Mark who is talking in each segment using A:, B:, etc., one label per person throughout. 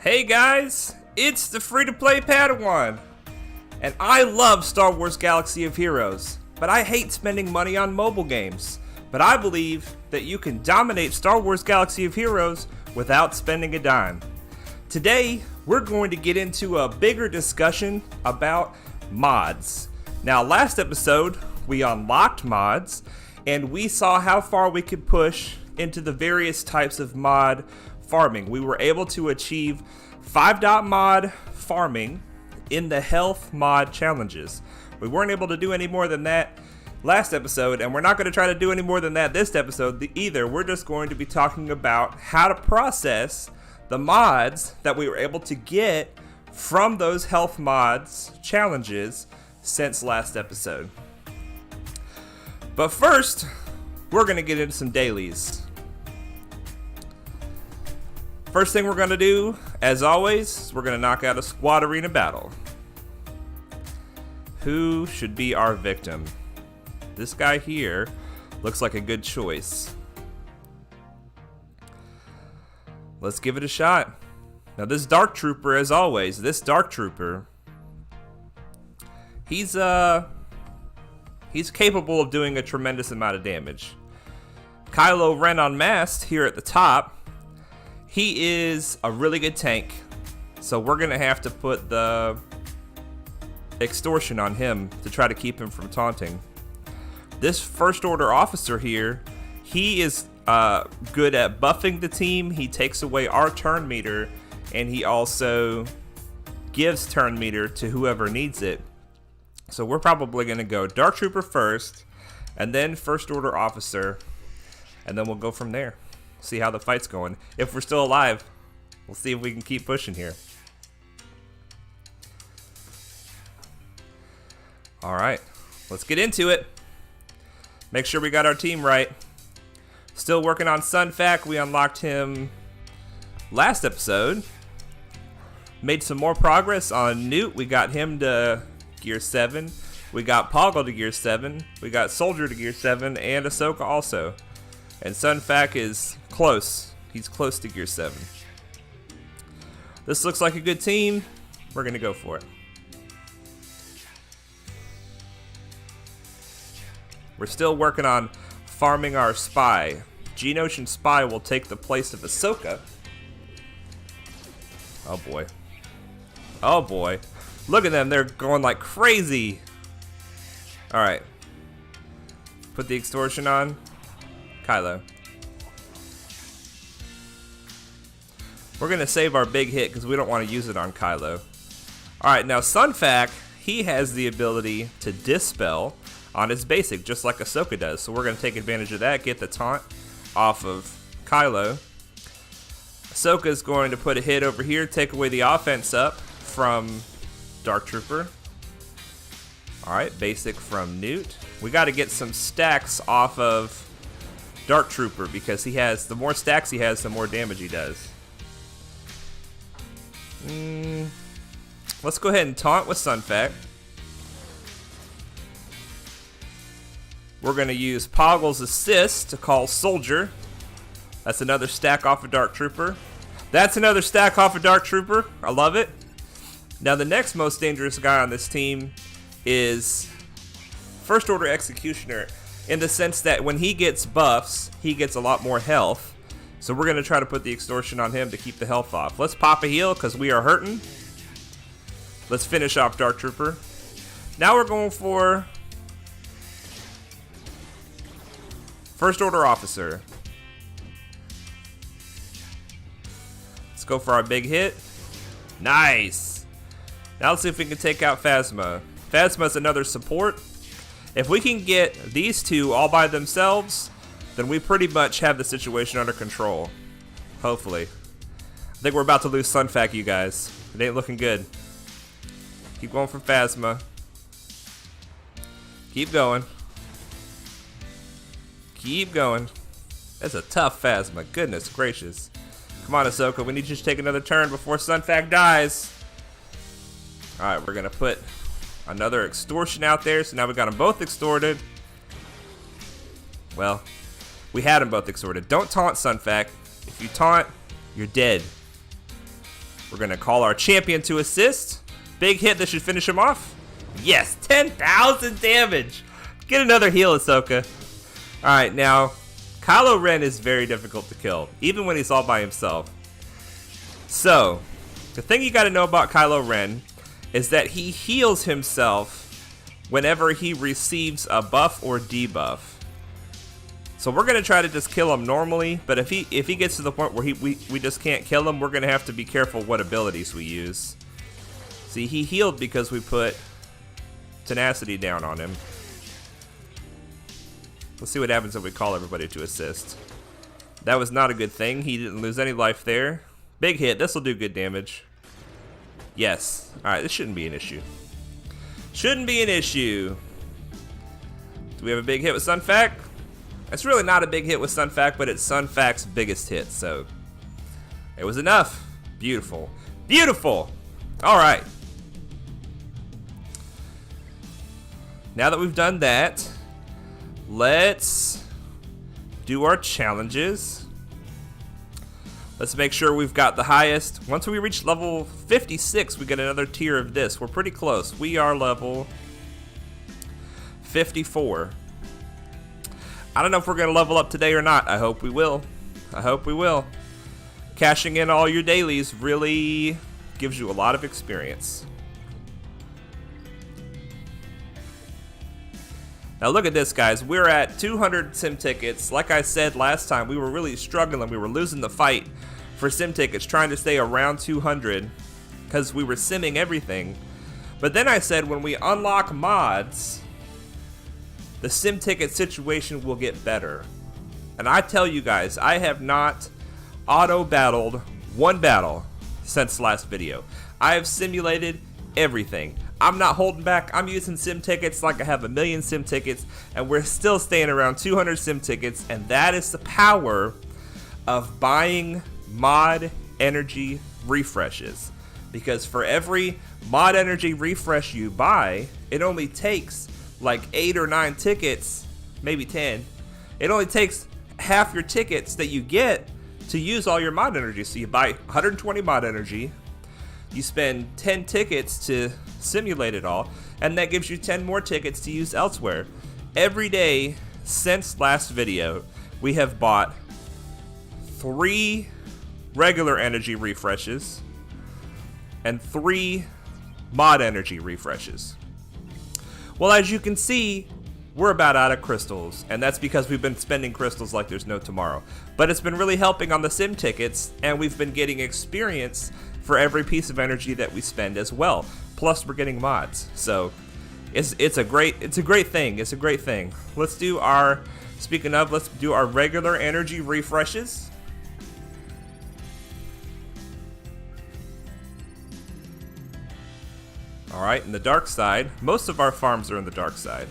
A: Hey guys, it's the free-to-play Padawan, and I love Star Wars Galaxy of Heroes, but I hate spending money on mobile games. But I believe that you can dominate Star Wars Galaxy of Heroes without spending a dime. Today, we're going to get into a bigger discussion about mods. Now, last episode, we unlocked mods, and we saw how far we could push into the various types of mod farming. We were able to achieve 5 mod farming in the health mod challenges. We weren't able to do any more than that last episode, and we're not going to try to do any more than that this episode either. We're just going to be talking about how to process the mods that we were able to get from those health mods challenges since last episode. But first, we're going to get into some dailies. First thing we're going to do, as always, is we're going to knock out a squad arena battle. Who should be our victim? This guy here looks like a good choice. Let's give it a shot. Now this Dark Trooper, as always, he's capable of doing a tremendous amount of damage. Kylo Ren unmasked here at the top. He is a really good tank, so we're gonna have to put the extortion on him to try to keep him from taunting. This First Order officer here, he is good at buffing the team. He takes away our turn meter, and he also gives turn meter to whoever needs it. So we're probably gonna go Dark Trooper first, and then First Order officer, and then we'll go from there. See how the fight's going. If we're still alive, we'll see if we can keep pushing here. Alright, let's get into it. Make sure we got our team right. Still working on Sunfac. We unlocked him last episode. Made some more progress on Newt. We got him to Gear 7. We got Poggle to Gear 7. We got Soldier to Gear 7 and Ahsoka also. And Sunfac is close. He's close to Gear 7. This looks like a good team. We're going to go for it. We're still working on farming our spy. Geonosian spy will take the place of Ahsoka. Oh boy. Oh boy. Look at them. They're going like crazy. Alright. Put the extortion on. Kylo. We're going to save our big hit because we don't want to use it on Kylo. Alright, now Sunfac, he has the ability to dispel on his basic, just like Ahsoka does. So we're going to take advantage of that, get the taunt off of Kylo. Ahsoka is going to put a hit over here, take away the offense up from Dark Trooper. Alright, basic from Newt. We got to get some stacks off of Dark Trooper because he has, the more stacks he has, the more damage he does. Let's go ahead and taunt with Sunfac. We're going to use Poggle's assist to call Soldier. That's another stack off of Dark Trooper. That's another stack off of Dark Trooper. I love it. Now the next most dangerous guy on this team is First Order Executioner, in the sense that when he gets buffs, he gets a lot more health. So we're going to try to put the extortion on him to keep the health off. Let's pop a heal because we are hurting. Let's finish off Dark Trooper. Now we're going for First Order Officer. Let's go for our big hit. Nice. Now let's see if we can take out Phasma. Phasma's another support. If we can get these two all by themselves, then we pretty much have the situation under control. Hopefully. I think we're about to lose Sunfac, you guys. It ain't looking good. Keep going for Phasma. Keep going. Keep going. That's a tough Phasma. Goodness gracious. Come on, Ahsoka. We need you to take another turn before Sunfac dies. Alright, we're going to put another extortion out there. So now we got them both extorted. Well, we had them both extorted. Don't taunt Sunfac. If you taunt, you're dead. We're going to call our champion to assist. Big hit that should finish him off. Yes, 10,000 damage. Get another heal, Ahsoka. Alright, now, Kylo Ren is very difficult to kill, even when he's all by himself. So, the thing you got to know about Kylo Ren is that he heals himself whenever he receives a buff or debuff. So we're going to try to just kill him normally, but if he gets to the point where we just can't kill him, we're going to have to be careful what abilities we use. See, he healed because we put tenacity down on him. Let's see what happens if we call everybody to assist. That was not a good thing. He didn't lose any life there. Big hit. This will do good damage. Yes. Alright, this shouldn't be an issue. Shouldn't be an issue. Do we have a big hit with Sunfac? It's really not a big hit with Sunfac, but it's Sunfac's biggest hit, so it was enough. Beautiful. Beautiful! Alright. Now that we've done that, let's do our challenges. Let's make sure we've got the highest. Once we reach level 56, we get another tier of this. We're pretty close. We are level 54. I don't know if we're going to level up today or not. I hope we will. I hope we will. Cashing in all your dailies really gives you a lot of experience. Now look at this, guys. We're at 200 sim tickets. Like I said last time, we were really struggling. We were losing the fight for sim tickets, trying to stay around 200 because we were simming everything. But then I said when we unlock mods, the sim ticket situation will get better. And I tell you guys, I have not auto-battled one battle since last video. I have simulated everything. I'm not holding back. I'm using sim tickets like I have a million sim tickets, and we're still staying around 200 sim tickets, and that is the power of buying mod energy refreshes. Because for every mod energy refresh you buy, it only takes like 8 or 9 tickets, maybe 10. It only takes half your tickets that you get to use all your mod energy. So you buy 120 mod energy, you spend 10 tickets to simulate it all, and that gives you 10 more tickets to use elsewhere. Every day since last video, we have bought 3 regular energy refreshes and 3 mod energy refreshes. Well, as you can see, we're about out of crystals, and that's because we've been spending crystals like there's no tomorrow. But it's been really helping on the sim tickets, and we've been getting experience for every piece of energy that we spend as well. Plus, we're getting mods, so it's a great thing. It's a great thing. Let's do our let's do our regular energy refreshes. All right, in the dark side, most of our farms are in the dark side.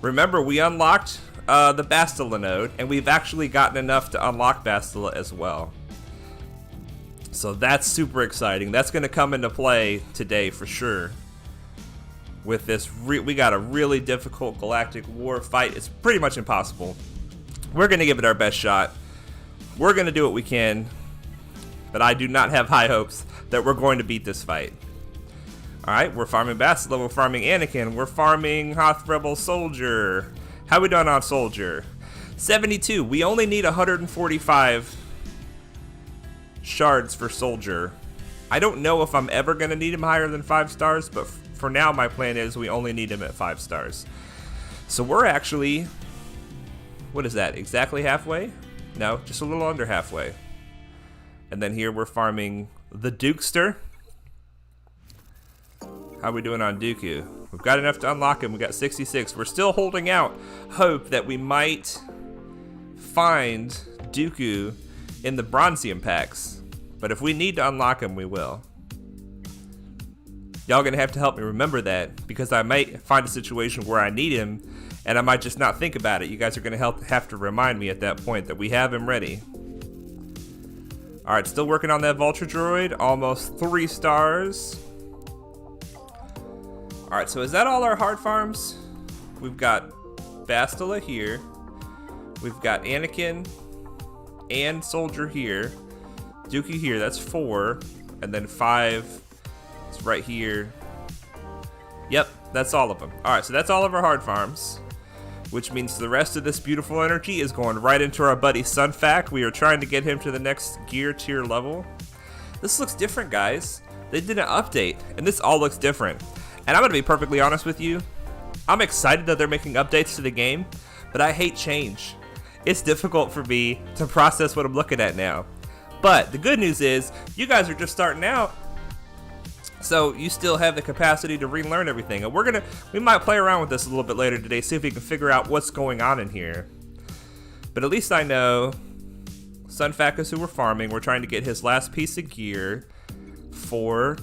A: Remember, we unlocked the Bastila node, and we've actually gotten enough to unlock Bastila as well. So that's super exciting. That's going to come into play today for sure. With this, we got a really difficult Galactic War fight. It's pretty much impossible. We're going to give it our best shot. We're going to do what we can, but I do not have high hopes that we're going to beat this fight. Alright, we're farming Bastila, we're farming Anakin, we're farming Hoth Rebel Soldier. How we done on Soldier? 72. We only need 145 shards for Soldier. I don't know if I'm ever going to need him higher than 5 stars, but for now my plan is we only need him at 5 stars. So we're actually, what is that, exactly halfway? No, just a little under halfway. And then here we're farming the Dukester. How we doing on Dooku? We've got enough to unlock him. We got 66. We're still holding out hope that we might find Dooku in the Bronzium packs. But if we need to unlock him, we will. Y'all gonna have to help me remember that, because I might find a situation where I need him and I might just not think about it. You guys are gonna have to remind me at that point that we have him ready. Alright, still working on that Vulture Droid. Almost 3 stars. Alright, so is that all our hard farms? We've got Bastila here. We've got Anakin and Soldier here. Dooku here, that's 4. and then 5 is right here. Yep, that's all of them. Alright, so that's all of our hard farms, which means the rest of this beautiful energy is going right into our buddy Sunfac. We are trying to get him to the next gear tier level. This looks different, guys. They did an update, and this all looks different. And I'm going to be perfectly honest with you. I'm excited that they're making updates to the game, but I hate change. It's difficult for me to process what I'm looking at now. But the good news is, you guys are just starting out, so you still have the capacity to relearn everything. And we might play around with this a little bit later today, see if we can figure out what's going on in here. But at least I know Sunfac is who we're farming. We're trying to get his last piece of gear for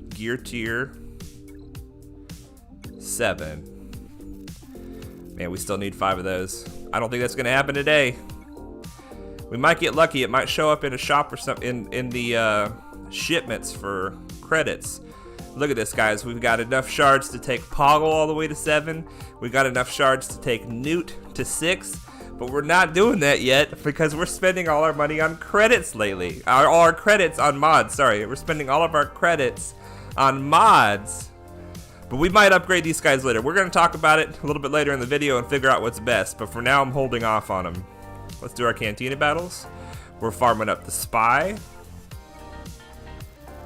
A: gear tier 7. Man, we still need 5 of those. I don't think that's gonna happen today. We might get lucky. It might show up in a shop or something in the shipments for credits. Look at this, guys. We've got enough shards to take Poggle all the way to 7. We've got enough shards to take Newt to 6. But we're not doing that yet because we're spending all our money on credits lately. All our credits on mods, sorry. We're spending all of our credits on mods. But we might upgrade these guys later. We're going to talk about it a little bit later in the video and figure out what's best. But for now, I'm holding off on them. Let's do our Cantina battles. We're farming up the Spy.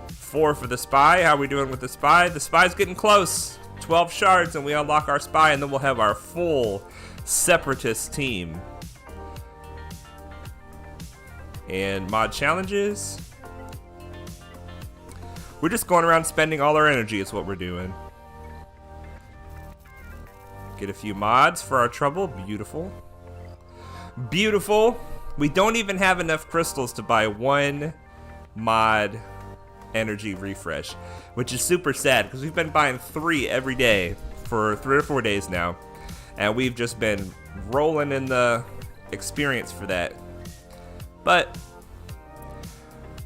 A: 4 for the Spy. How are we doing with the Spy? The Spy's getting close. 12 shards and we unlock our Spy, and then we'll have our full Separatist team. And mod challenges. We're just going around spending all our energy is what we're doing. Get a few mods for our trouble. Beautiful. Beautiful. We don't even have enough crystals to buy 1 mod energy refresh, which is super sad because we've been buying 3 every day for 3 or 4 days now, and we've just been rolling in the experience for that. But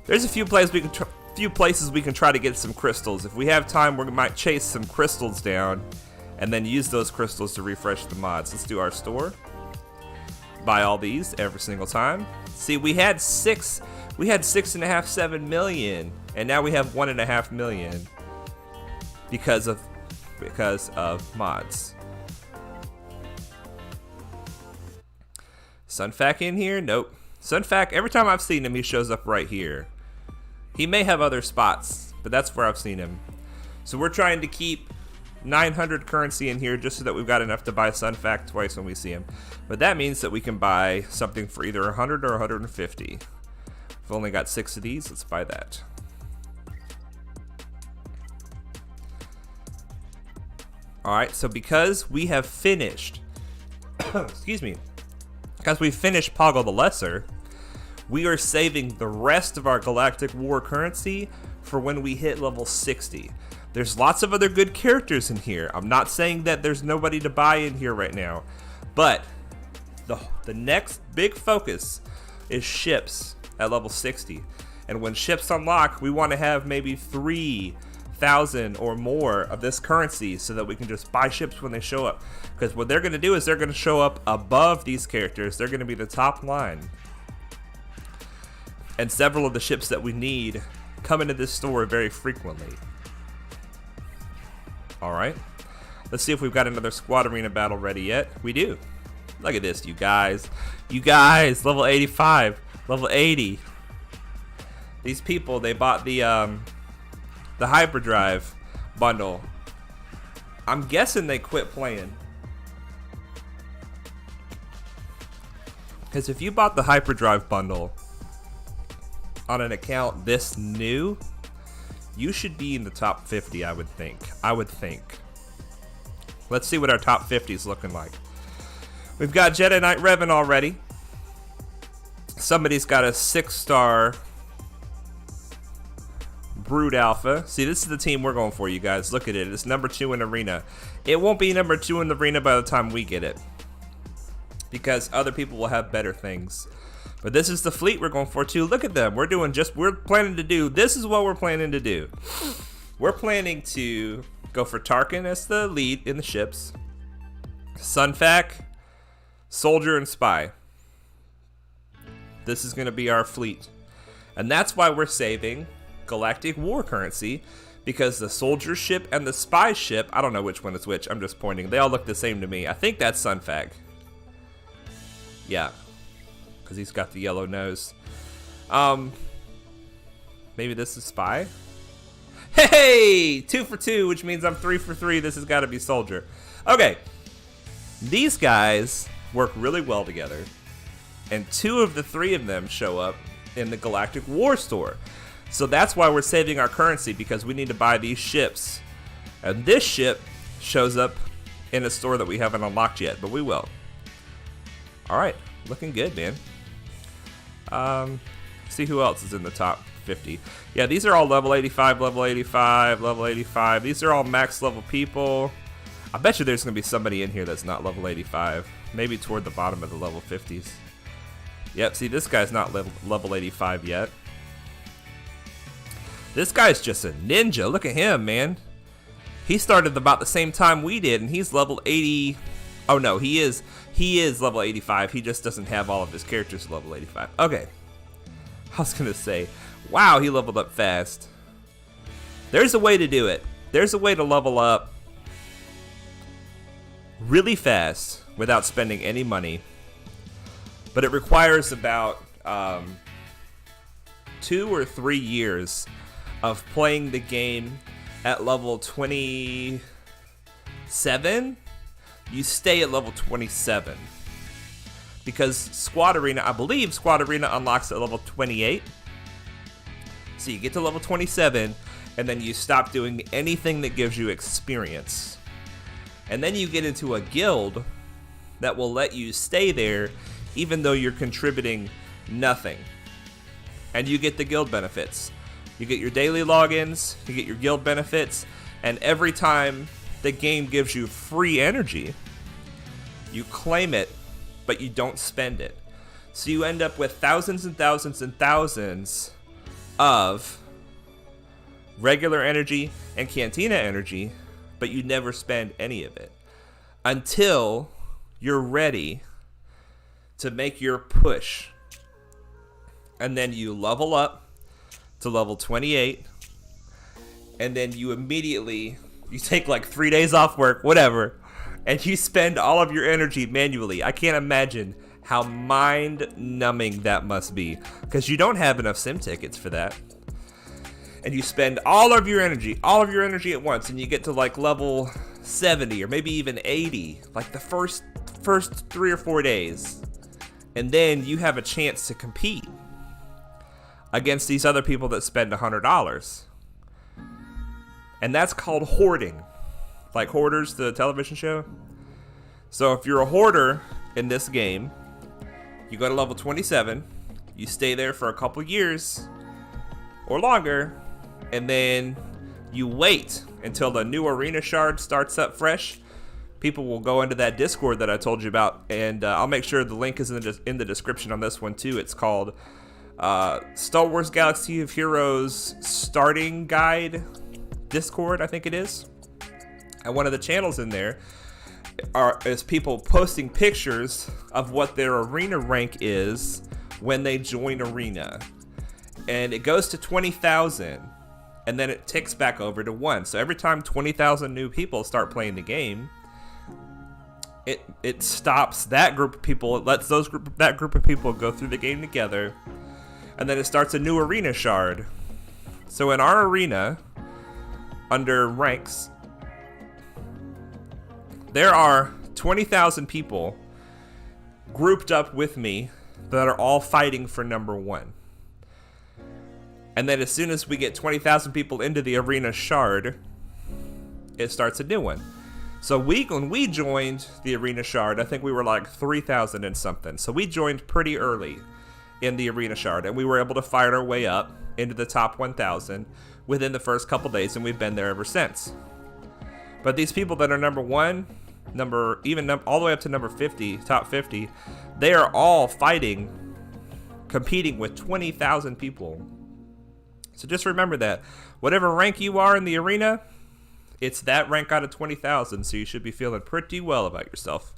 A: there's a few places we can try to get some crystals. If we have time, we might chase some crystals down and then use those crystals to refresh the mods. Let's do our store. Buy all these every single time. See, we had 6.5, 7 million, and now we have 1.5 million because of mods. Sunfac in here? Nope. Sunfac, every time I've seen him, he shows up right here. He may have other spots, but that's where I've seen him. So we're trying to keep 900 currency in here just so that we've got enough to buy Sunfac twice when we see him. But that means that we can buy something for either 100 or 150. We've only got 6 of these. Let's buy that. Alright, so because we have finished, excuse me, because we finished Poggle the Lesser, we are saving the rest of our Galactic War currency for when we hit level 60. There's lots of other good characters in here. I'm not saying that there's nobody to buy in here right now, but the next big focus is ships at level 60. And when ships unlock, we want to have maybe 3,000 or more of this currency so that we can just buy ships when they show up. Because what they're going to do is they're going to show up above these characters. They're going to be the top line. And several of the ships that we need come into this store very frequently. Alright, let's see if we've got another squad arena battle ready yet. We do. Look at this, you guys. You guys, level 85, level 80. These people, they bought the hyperdrive bundle. I'm guessing they quit playing. Because if you bought the hyperdrive bundle on an account this new, you should be in the top 50, I would think. Let's see what our top 50 is looking like. We've got Jedi Knight Revan already. Somebody's got a 6-star Brood Alpha. See, this is the team we're going for, you guys. Look at it. It's number 2 in Arena. It won't be number 2 in the Arena by the time we get it, because other people will have better things. But this is the fleet we're going for too. Look at them. We're planning to do, this is what we're planning to do. We're planning to go for Tarkin as the lead in the ships. Sunfac, Soldier, and Spy. This is going to be our fleet. And that's why we're saving Galactic War currency because the soldier ship and the spy ship, I don't know which one is which, I'm just pointing, they all look the same to me. I think that's Sunfag. Yeah, because he's got the yellow nose. Maybe this is spy? Hey! 2 for 2, which means I'm 3 for 3. This has got to be soldier. Okay. These guys work really well together. And 2 of the 3 of them show up in the Galactic War store. So that's why we're saving our currency, because we need to buy these ships. And this ship shows up in a store that we haven't unlocked yet, but we will. Alright, looking good, man. See who else is in the top 50. Yeah, these are all level 85, level 85, level 85. These are all max level people. I bet you there's going to be somebody in here that's not level 85. Maybe toward the bottom of the level 50s. Yep, see, this guy's not level 85 yet. This guy's just a ninja. Look at him, man. He started about the same time we did, and he's level 80. Oh, no, he is level 85. He just doesn't have all of his characters level 85. Okay. I was going to say, wow, he leveled up fast. There's a way to do it. There's a way to level up really fast without spending any money. But it requires about 2 or 3 years of playing the game at level 27. You stay at level 27. Because Squad Arena, I believe Squad Arena unlocks at level 28. So you get to level 27, and then you stop doing anything that gives you experience. And then you get into a guild that will let you stay there even though you're contributing nothing. And you get the guild benefits. You get your daily logins, you get your guild benefits, and every time the game gives you free energy, you claim it, but you don't spend it. So you end up with thousands and thousands and thousands of regular energy and Cantina energy, but you never spend any of it until you're ready to make your push. And then you level up to level 28, and then you take like 3 days off work, whatever, and you spend all of your energy manually. I can't imagine how mind-numbing that must be, because you don't have enough sim tickets for that. And you spend all of your energy at once, and you get to like level 70 or maybe even 80, like the first 3 or 4 days. And then you have a chance to compete against these other people that spend $100. And that's called hoarding. Like Hoarders, the television show. So if you're a hoarder in this game, you go to level 27, you stay there for a couple years or longer, and then you wait until the new arena shard starts up fresh. People will go into that Discord that I told you about, and I'll make sure the link is in the description on this one too. It's called Star Wars Galaxy of Heroes Starting Guide Discord, I think it is. And one of the channels in there is people posting pictures of what their arena rank is when they join arena. And it goes to 20,000, and then it ticks back over to 1. So every time 20,000 new people start playing the game, it stops that group of people. It lets that group of people go through the game together, and then it starts a new arena shard. So in our arena, under ranks, there are 20,000 people grouped up with me that are all fighting for number 1. And then as soon as we get 20,000 people into the arena shard, it starts a new one. So when we joined the arena shard, I think we were like 3,000 and something. So we joined pretty early in the arena shard, and we were able to fight our way up into the top 1,000 within the first couple days, and we've been there ever since. But these people that are number 1, all the way up to number 50, top 50, they are all competing with 20,000 people. So just remember that. Whatever rank you are in the arena, it's that rank out of 20,000, so you should be feeling pretty well about yourself.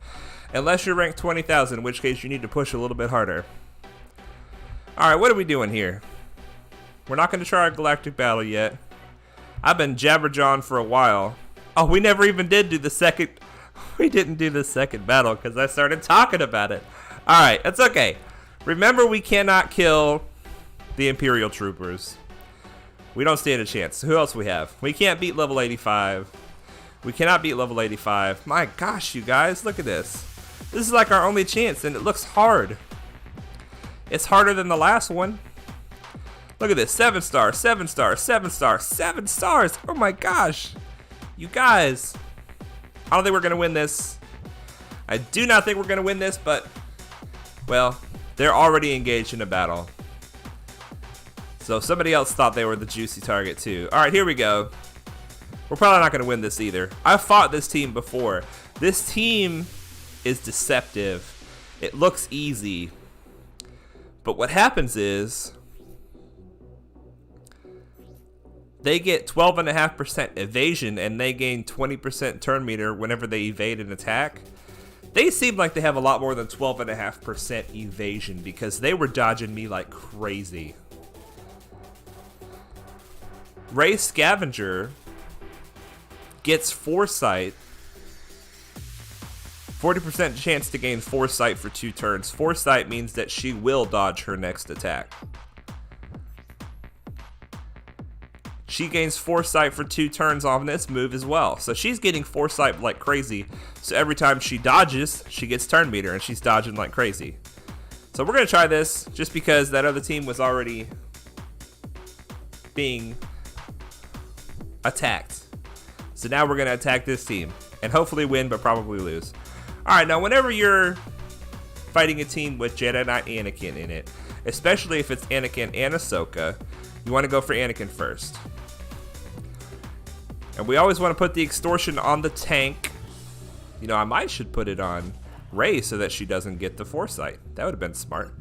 A: Unless you're ranked 20,000, in which case you need to push a little bit harder. Alright, what are we doing here? We're not going to try our galactic battle yet. I've been jabberjawing for a while. Oh, we never even did do the second. We didn't do the second battle because I started talking about it. All right, that's okay. Remember, we cannot kill the Imperial troopers. We don't stand a chance. Who else we have? We can't beat level 85. We cannot beat level 85. My gosh, you guys, look at this. This is like our only chance, and it looks hard. It's harder than the last one. Look at this. 7 stars, 7 stars, 7 stars, 7 stars. Oh my gosh. You guys. I don't think we're going to win this. I do not think we're going to win this, but, well, they're already engaged in a battle. So somebody else thought they were the juicy target too. All right, here we go. We're probably not going to win this either. I've fought this team before. This team is deceptive. It looks easy. But what happens is they get 12.5% evasion and they gain 20% turn meter whenever they evade an attack. They seem like they have a lot more than 12.5% evasion because they were dodging me like crazy. Ray Scavenger gets Foresight. 40% chance to gain Foresight for 2 turns. Foresight means that she will dodge her next attack. She gains Foresight for 2 turns on this move as well. So she's getting Foresight like crazy. So every time she dodges, she gets turn meter and she's dodging like crazy. So we're going to try this just because that other team was already being attacked. So now we're going to attack this team and hopefully win, but probably lose. All right, now whenever you're fighting a team with Jedi Knight Anakin in it, especially if it's Anakin and Ahsoka, you want to go for Anakin first. And we always want to put the extortion on the tank. You know, I might should put it on Rey so that she doesn't get the Foresight. That would have been smart.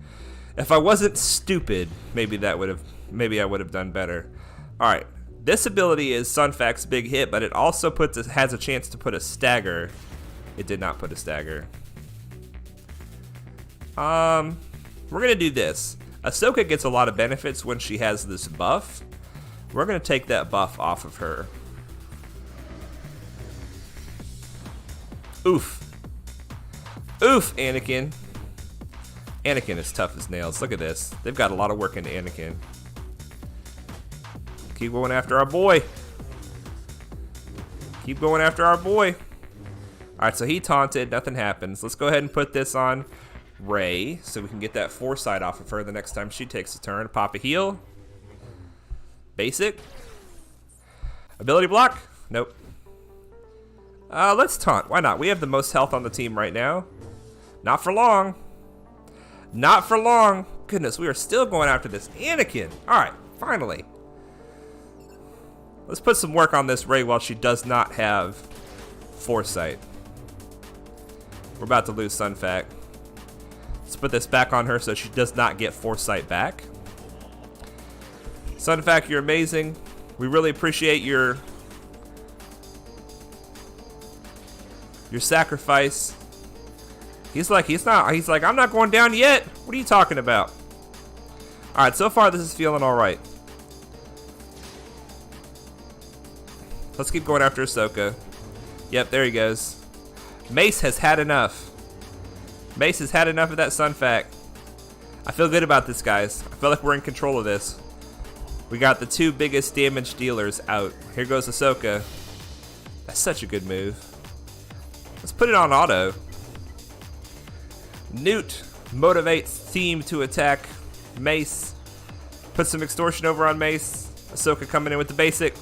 A: If I wasn't stupid, maybe I would have done better. All right, this ability is Sunfac's big hit, but it also has a chance to put a stagger. It did not put a stagger. We're gonna do this. Ahsoka gets a lot of benefits when she has this buff. We're gonna take that buff off of her. Oof. Oof, Anakin. Anakin is tough as nails. Look at this. They've got a lot of work into Anakin. Keep going after our boy. Keep going after our boy. Alright, so he taunted. Nothing happens. Let's go ahead and put this on Rey so we can get that Foresight off of her the next time she takes a turn. Pop a heal. Basic. Ability block? Nope. Let's taunt. Why not? We have the most health on the team right now. Not for long. Not for long. Goodness, we are still going after this Anakin. Alright, finally. Let's put some work on this Rey while she does not have Foresight. We're about to lose Sunfac. Let's put this back on her so she does not get Foresight back. Sunfac, you're amazing. We really appreciate your sacrifice. He's like, I'm not going down yet. What are you talking about? Alright, so far this is feeling alright. Let's keep going after Ahsoka. Yep, there he goes. Mace has had enough. Mace has had enough of that Sunfac. I feel good about this, guys. I feel like we're in control of this. We got the 2 biggest damage dealers out. Here goes Ahsoka. That's such a good move. Let's put it on auto. Newt motivates team to attack Mace. Put some extortion over on Mace. Ahsoka coming in with the basic.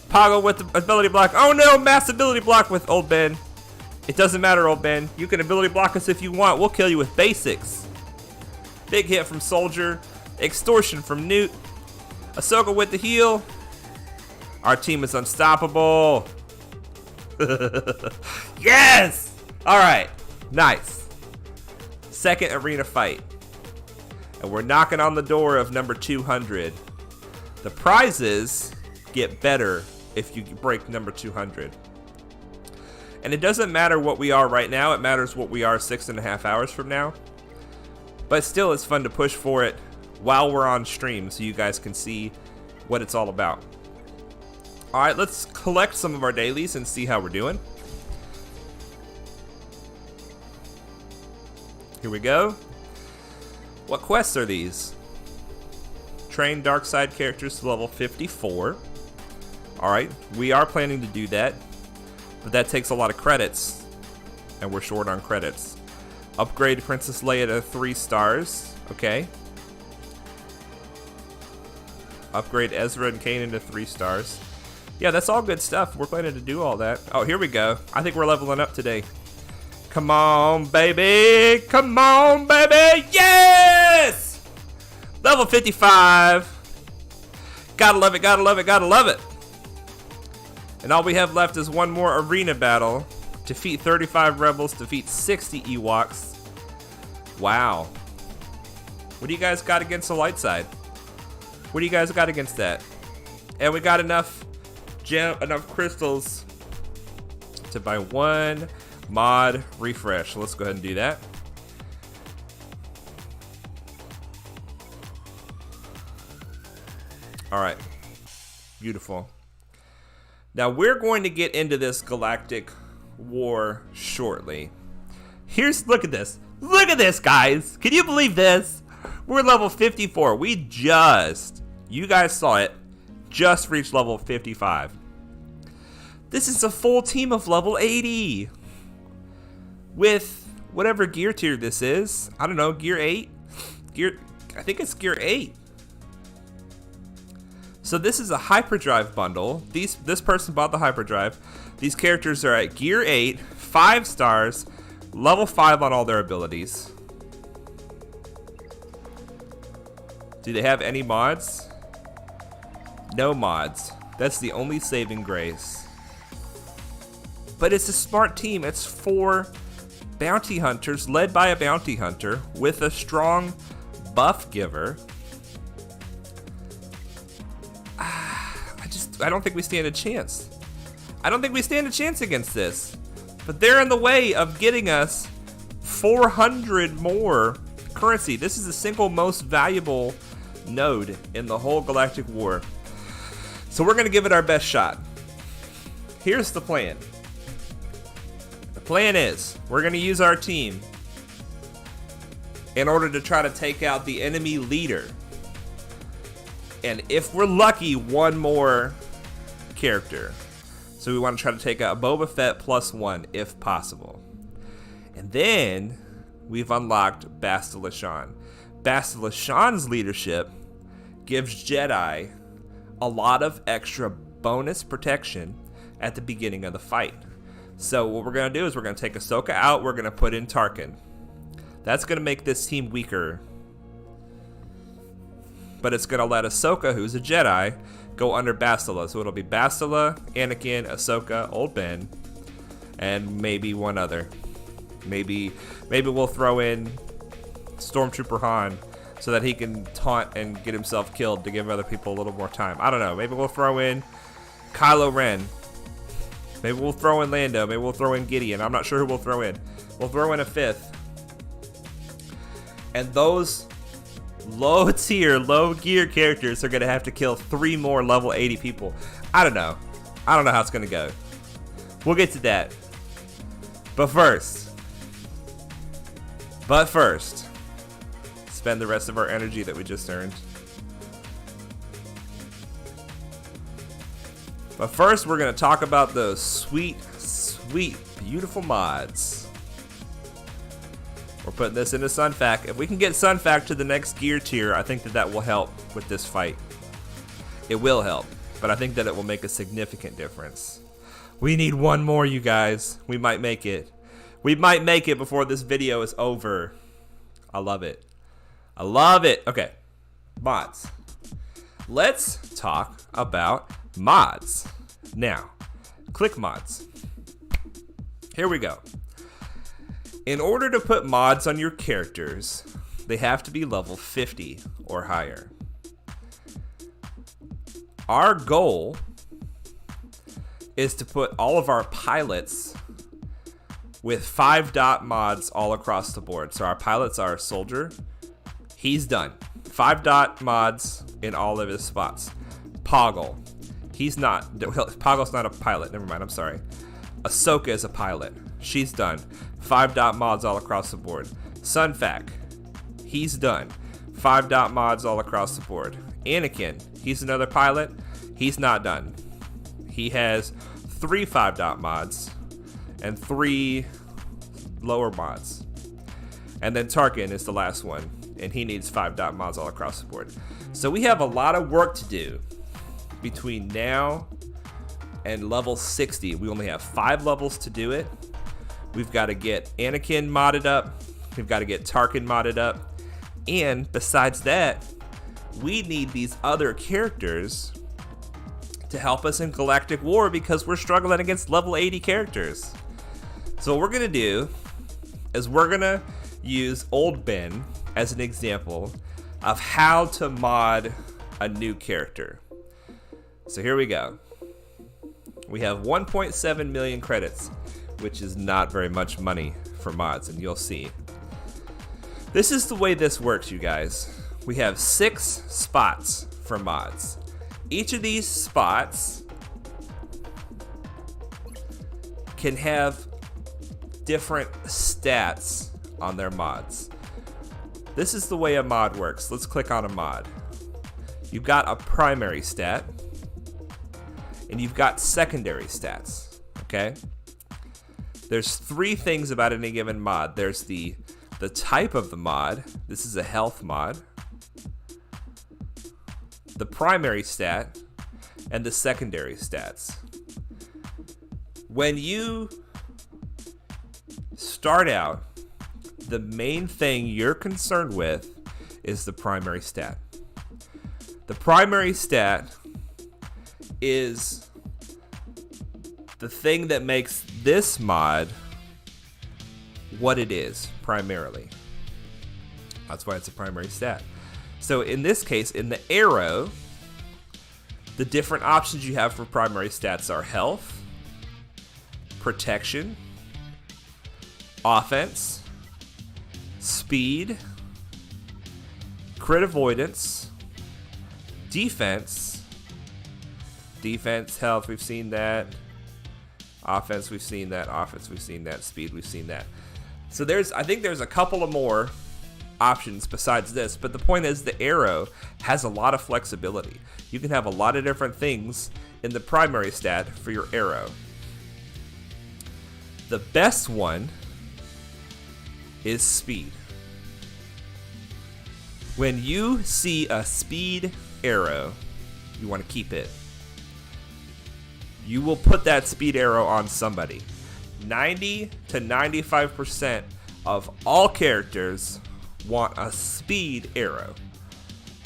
A: Poggle with the ability block. Oh no, mass ability block with Old Ben. It doesn't matter, Old Ben. You can ability block us if you want. We'll kill you with basics. Big hit from Soldier. Extortion from Newt. Ahsoka with the heal. Our team is unstoppable. Yes! Alright. Nice. Second arena fight. And we're knocking on the door of number 200. The prizes get better if you break number 200. And it doesn't matter what we are right now, it matters what we are 6.5 hours from now. But still, it's fun to push for it. while we're on stream so you guys can see what it's all about. All right, let's collect some of our dailies and see how we're doing. Here we go. What quests are these? Train dark side characters to level 54. All right, we are planning to do that, but that takes a lot of credits, and we're short on credits. Upgrade Princess Leia to 3 stars. Okay. Upgrade Ezra and Kanan to 3 stars. Yeah, that's all good stuff. We're planning to do all that. Oh, here we go. I think we're leveling up today. Come on, baby. Come on, baby. Yes! Level 55. Gotta love it, gotta love it, gotta love it. And all we have left is one more arena battle. Defeat 35 rebels, defeat 60 Ewoks. Wow. What do you guys got against the light side? What do you guys got against that? And we got enough crystals to buy 1 mod refresh. Let's go ahead and do that. All right, beautiful. Now we're going to get into this Galactic War shortly. Look at this. Look at this, guys. Can you believe this? We're level 54. We just, you guys saw it, just reached level 55. This is a full team of level 80. With whatever gear tier this is. I don't know, gear 8? I think it's gear 8. So this is a hyperdrive bundle. This person bought the hyperdrive. These characters are at gear 8, 5 stars, level 5 on all their abilities. Do they have any mods? No mods. That's the only saving grace. But it's a smart team. It's 4 bounty hunters led by a bounty hunter with a strong buff giver. I don't think we stand a chance. I don't think we stand a chance against this. But they're in the way of getting us 400 more currency. This is the single most valuable node in the whole Galactic War. So we're going to give it our best shot. Here's the plan. The plan is we're going to use our team in order to try to take out the enemy leader. And if we're lucky, one more character. So we want to try to take out Boba Fett +1 if possible. And then we've unlocked Bastila Shan. Bastila Shan's leadership gives Jedi a lot of extra bonus protection at the beginning of the fight. So what we're going to do is we're going to take Ahsoka out. We're going to put in Tarkin. That's going to make this team weaker. But it's going to let Ahsoka, who's a Jedi, go under Bastila. So it'll be Bastila, Anakin, Ahsoka, Old Ben, and maybe one other. Maybe we'll throw in Stormtrooper Han so that he can taunt and get himself killed to give other people a little more time. I don't know. Maybe we'll throw in Kylo Ren. Maybe we'll throw in Lando. Maybe we'll throw in Gideon. I'm not sure who we'll throw in. We'll throw in a 5th. And those low tier, low gear characters are going to have to kill 3 more level 80 people. I don't know. I don't know how it's going to go. We'll get to that. But first, spend the rest of our energy that we just earned. But first, we're going to talk about those sweet, sweet, beautiful mods. We're putting this into Sunfac. If we can get Sunfac to the next gear tier, I think that will help with this fight. It will help, but I think that it will make a significant difference. We need one more, you guys. We might make it. We might make it before this video is over. I love it. I love it. Okay, mods. Let's talk about mods. Now, click mods. Here we go. In order to put mods on your characters, they have to be level 50 or higher. Our goal is to put all of our pilots with 5 dot mods all across the board. So our pilots are Soldier. He's done. 5-dot mods in all of his spots. Poggle. Poggle's not a pilot. Never mind, I'm sorry. Ahsoka is a pilot. She's done. 5-dot mods all across the board. Sunfac. He's done. 5-dot mods all across the board. Anakin. He's another pilot. He's not done. He has 3 5-dot mods and 3 lower mods. And then Tarkin is the last one, and he needs 5-dot mods all across the board. So we have a lot of work to do between now and level 60. We only have 5 levels to do it. We've got to get Anakin modded up. We've got to get Tarkin modded up. And besides that, we need these other characters to help us in Galactic War because we're struggling against level 80 characters. So what we're going to do is we're going to use Old Ben as an example of how to mod a new character. So here we go. We have 1.7 million credits, which is not very much money for mods, and you'll see. This is the way this works, you guys. We have 6 spots for mods. Each of these spots can have different stats on their mods. This is the way a mod works. Let's click on a mod. You've got a primary stat, and you've got secondary stats, okay? There's 3 things about any given mod. There's the type of the mod. This is a health mod. The primary stat, and the secondary stats. When you start out, the main thing you're concerned with is the primary stat. The primary stat is the thing that makes this mod what it is, primarily. That's why it's a primary stat. So in this case, in the arrow, the different options you have for primary stats are health, protection, offense, speed, crit avoidance, defense, health, we've seen that, offense, we've seen that, speed, we've seen that. So I think there's a couple of more options besides this, but the point is the arrow has a lot of flexibility. You can have a lot of different things in the primary stat for your arrow. The best one is speed. When you see a speed arrow, you want to keep it. You will put that speed arrow on somebody. 90 to 95% of all characters want a speed arrow.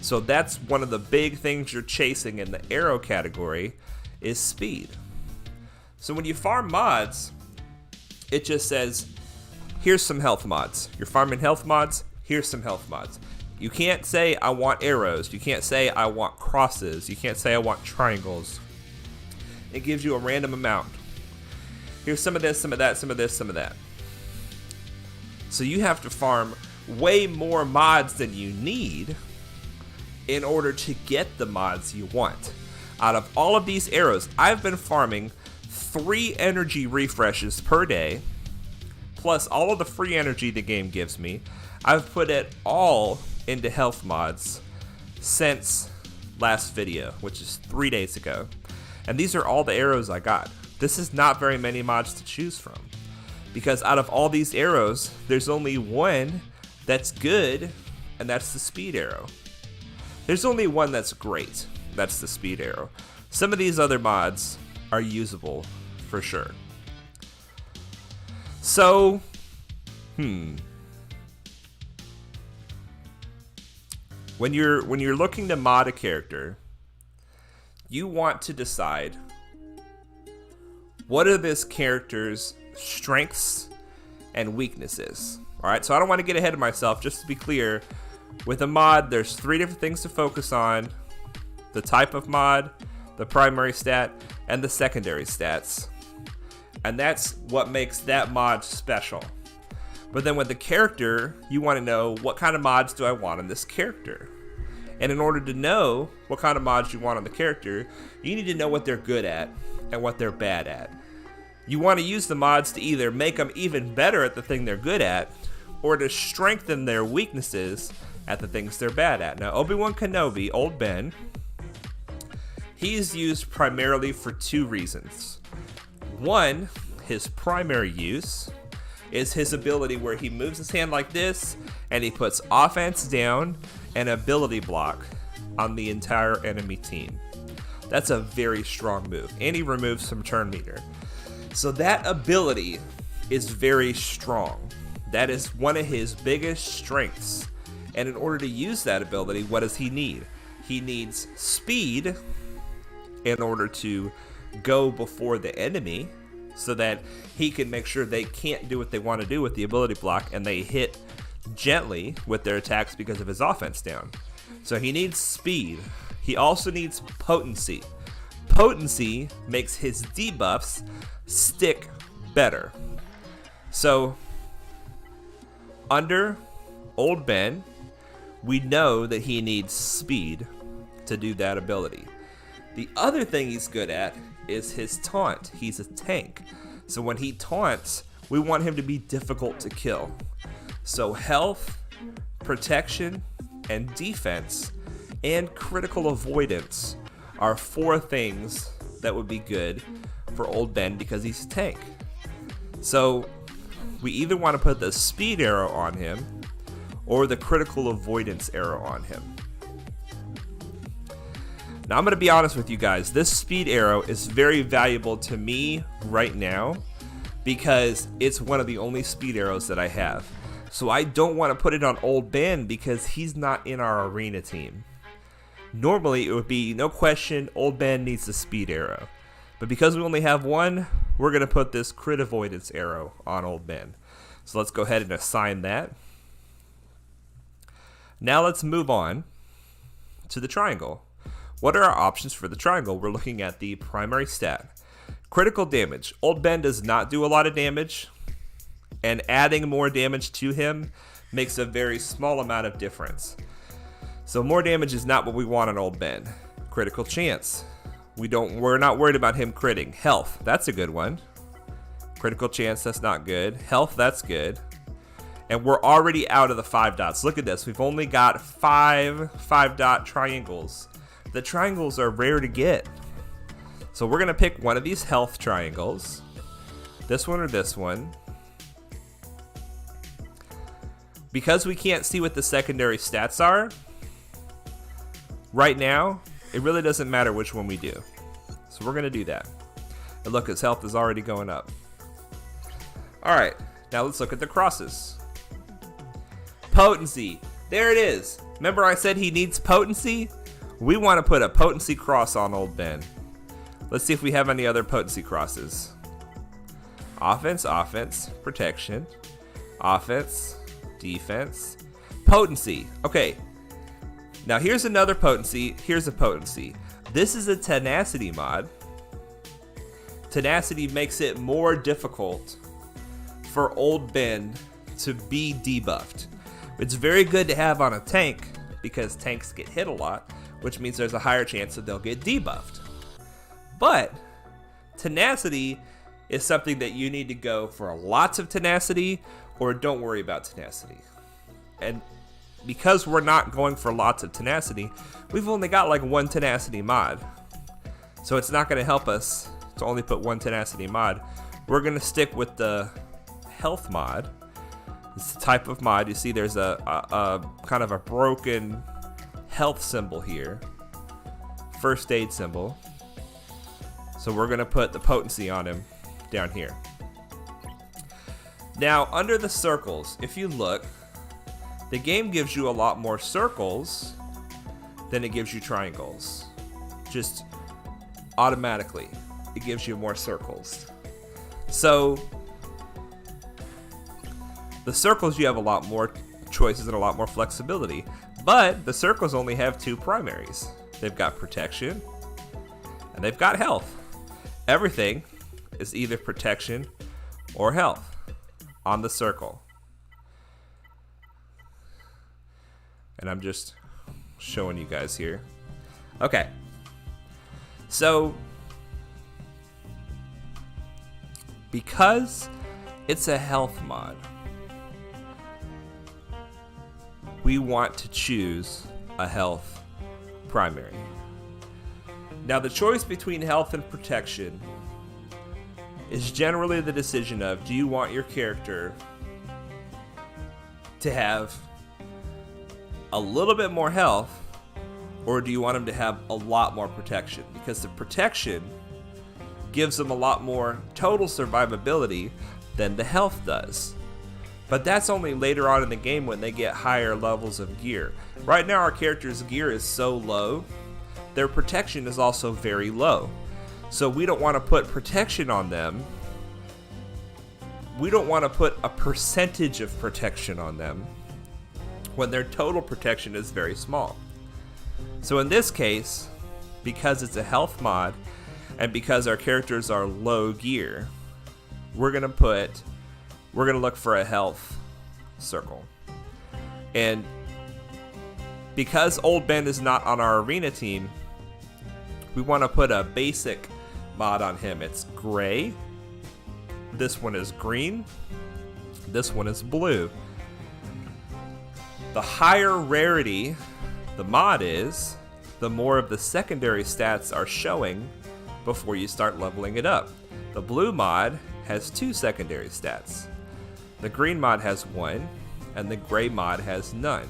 A: So that's one of the big things you're chasing in the arrow category is speed. So when you farm mods, it just says, here's some health mods. You're farming health mods, here's some health mods. You can't say I want arrows. You can't say I want crosses. You can't say I want triangles. It gives you a random amount. Here's some of this, some of that, some of this, some of that. So you have to farm way more mods than you need in order to get the mods you want. Out of all of these arrows, I've been farming 3 energy refreshes per day, plus all of the free energy the game gives me. I've put it all into health mods since last video, which is 3 days ago. And these are all the arrows I got. This is not very many mods to choose from, because out of all these arrows, there's only one that's good, and that's the speed arrow. There's only one that's great. That's the speed arrow. Some of these other mods are usable for sure. So, when you're looking to mod a character, you want to decide what are this character's strengths and weaknesses. All right, so I don't want to get ahead of myself. Just to be clear, with a mod, there's 3 different things to focus on: the type of mod, the primary stat, and the secondary stats. And that's what makes that mod special. But then with the character, you want to know, what kind of mods do I want in this character? And in order to know what kind of mods you want on the character, you need to know what they're good at and what they're bad at. You want to use the mods to either make them even better at the thing they're good at, or to strengthen their weaknesses at the things they're bad at. Now, Obi-Wan Kenobi, Old Ben, he's used primarily for two reasons. One, his primary use is his ability where he moves his hand like this and he puts offense down and ability block on the entire enemy team. That's a very strong move. And he removes some turn meter. So that ability is very strong. That is one of his biggest strengths. And in order to use that ability, what does he need? He needs speed in order to go before the enemy so that he can make sure they can't do what they want to do with the ability block and they hit gently with their attacks because of his offense down. So he needs speed. He also needs potency. Potency makes his debuffs stick better. So under Old Ben, we know that he needs speed to do that ability. The other thing he's good at is his taunt. He's a tank. So when he taunts, we want him to be difficult to kill. So health, protection, and defense, and critical avoidance are four things that would be good for Old Ben because he's a tank. So we either want to put the speed arrow on him or the critical avoidance arrow on him. Now I'm going to be honest with you guys, this speed arrow is very valuable to me right now because it's one of the only speed arrows that I have. So I don't want to put it on Old Ben because he's not in our arena team. Normally it would be no question Old Ben needs the speed arrow. But because we only have one, we're going to put this crit avoidance arrow on Old Ben. So let's go ahead and assign that. Now let's move on to the triangle. What are our options for the triangle? We're looking at the primary stat. Critical damage. Old Ben does not do a lot of damage, and adding more damage to him makes a very small amount of difference. So more damage is not what we want on Old Ben. Critical chance. We're not worried about him critting. Health, that's a good one. Critical chance, that's not good. Health, that's good. And we're already out of the 5 dots. Look at this. We've only got 5 5-dot triangles. The triangles are rare to get. So we're going to pick one of these health triangles. This one or this one. Because we can't see what the secondary stats are, right now, it really doesn't matter which one we do. So we're going to do that. And look, his health is already going up. Alright, now let's look at the crosses. Potency. There it is. Remember I said he needs potency? We want to put a potency cross on Old Ben. Let's see if we have any other potency crosses. Offense, offense, protection, offense, defense, potency. Okay, now here's another potency. Here's a potency. This is a tenacity mod. Tenacity makes it more difficult for Old Ben to be debuffed. It's very good to have on a tank because tanks get hit a lot, which means there's a higher chance that they'll get debuffed. But tenacity is something that you need to go for lots of tenacity or don't worry about tenacity. And because we're not going for lots of tenacity, we've only got like one tenacity mod. So it's not going to help us to only put one tenacity mod. We're going to stick with the health mod. It's the type of mod. You see there's a kind of a broken health symbol here. First aid symbol. So we're going to put the potency on him down here. Now under the circles, if you look, the game gives you a lot more circles than it gives you triangles. Just automatically, it gives you more circles. So the circles, you have a lot more choices and a lot more flexibility, but the circles only have 2 primaries. They've got protection and they've got health. Everything is either protection or health on the circle. And I'm just showing you guys here. Okay. So, because it's a health mod, we want to choose a health primary. Now, the choice between health and protection is generally the decision of, do you want your character to have a little bit more health, or do you want him to have a lot more protection? Because the protection gives them a lot more total survivability than the health does. But that's only later on in the game when they get higher levels of gear. Right now our character's gear is so low, their protection is also very low. So we don't want to put protection on them. We don't want to put a percentage of protection on them when their total protection is very small. So in this case, because it's a health mod and because our characters are low gear, we're gonna look for a health circle. And because Old Ben is not on our arena team, we want to put a basic mod on him. It's gray. This one is green. This one is blue. The higher rarity the mod is, the more of the secondary stats are showing before you start leveling it up. The blue mod has 2 secondary stats. The green mod has 1, and the gray mod has none.